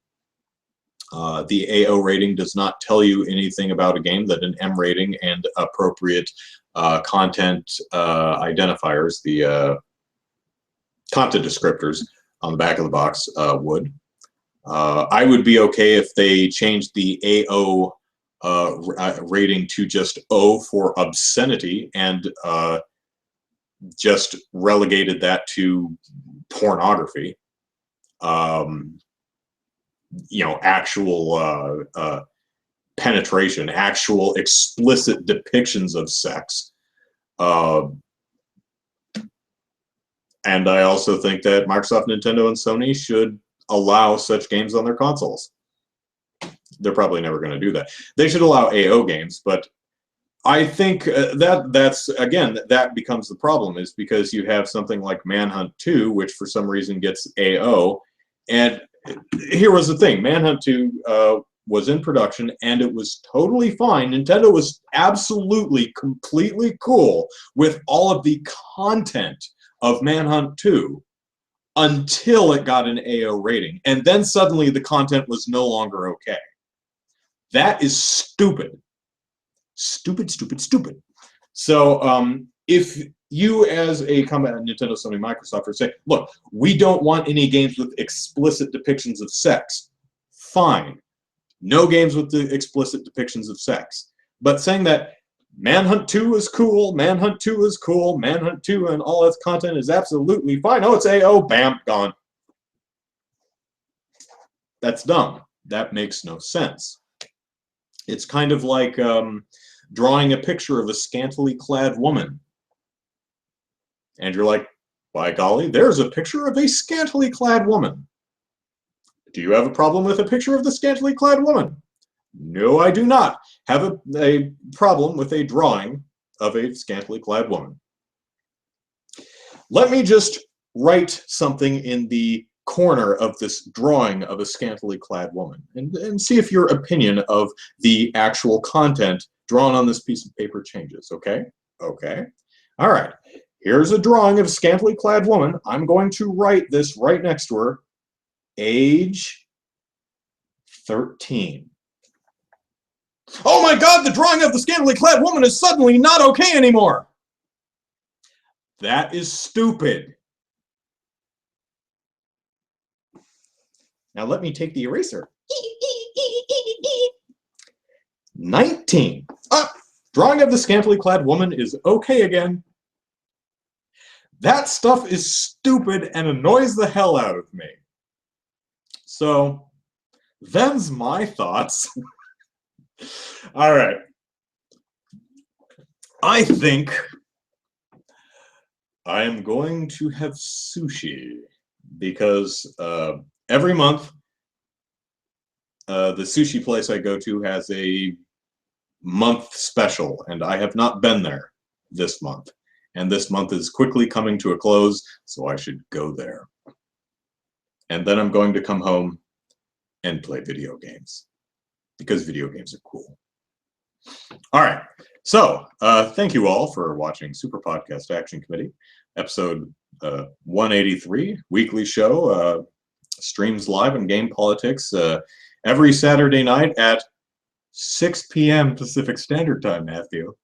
The AO rating does not tell you anything about a game that an M rating and appropriate content identifiers, the content descriptors on the back of the box would. I would be okay if they changed the AO rating to just O for obscenity and just relegated that to pornography. You know, actual penetration, actual explicit depictions of sex. And I also think that Microsoft, Nintendo, and Sony should allow such games on their consoles. They're probably never going to do that. They should allow AO games, but I think that's again, that becomes the problem, is because you have something like Manhunt 2, which for some reason gets AO. And here was the thing, Manhunt 2 was in production and it was totally fine. Nintendo was absolutely, completely cool with all of the content of Manhunt 2 until it got an AO rating. And then suddenly the content was no longer okay. That is stupid. Stupid, stupid, stupid. So if you as a company, Nintendo, Sony, Microsoft, are saying, look, we don't want any games with explicit depictions of sex, fine. No games with the explicit depictions of sex. But saying that Manhunt 2 is cool, Manhunt 2 is cool, Manhunt 2 and all its content is absolutely fine. Oh, it's AO, bam, gone. That's dumb. That makes no sense. It's kind of like drawing a picture of a scantily clad woman. And you're like, by golly, there's a picture of a scantily clad woman. Do you have a problem with a picture of the scantily clad woman? No, I do not have a problem with a drawing of a scantily clad woman. Let me just write something in the corner of this drawing of a scantily clad woman and see if your opinion of the actual content drawn on this piece of paper changes, okay? Okay. All right. Here's a drawing of a scantily clad woman. I'm going to write this right next to her. Age 13. Oh my God, the drawing of the scantily clad woman is suddenly not okay anymore. That is stupid. Now let me take the eraser. 19. Drawing of the scantily clad woman is okay again. That stuff is stupid and annoys the hell out of me. So, them's my thoughts. All right. I think I am going to have sushi because every month the sushi place I go to has a month special, and I have not been there this month. And this month is quickly coming to a close, so I should go there. And then I'm going to come home and play video games, because video games are cool. All right, so thank you all for watching Super Podcast Action Committee, episode 183, weekly show, streams live in Game Politics every Saturday night at 6 p.m. Pacific Standard Time, Matthew.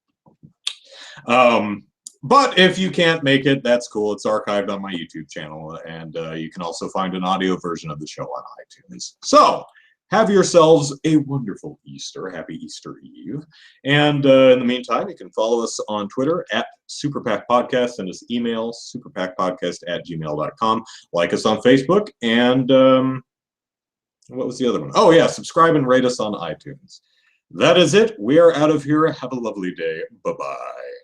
But if you can't make it, that's cool. It's archived on my YouTube channel, and you can also find an audio version of the show on iTunes. So, have yourselves a wonderful Easter. Happy Easter Eve. And in the meantime, you can follow us on Twitter at SuperPackPodcast, and us email superpackpodcast@gmail.com. Like us on Facebook, and what was the other one? Oh, yeah, subscribe and rate us on iTunes. That is it. We are out of here. Have a lovely day. Bye-bye.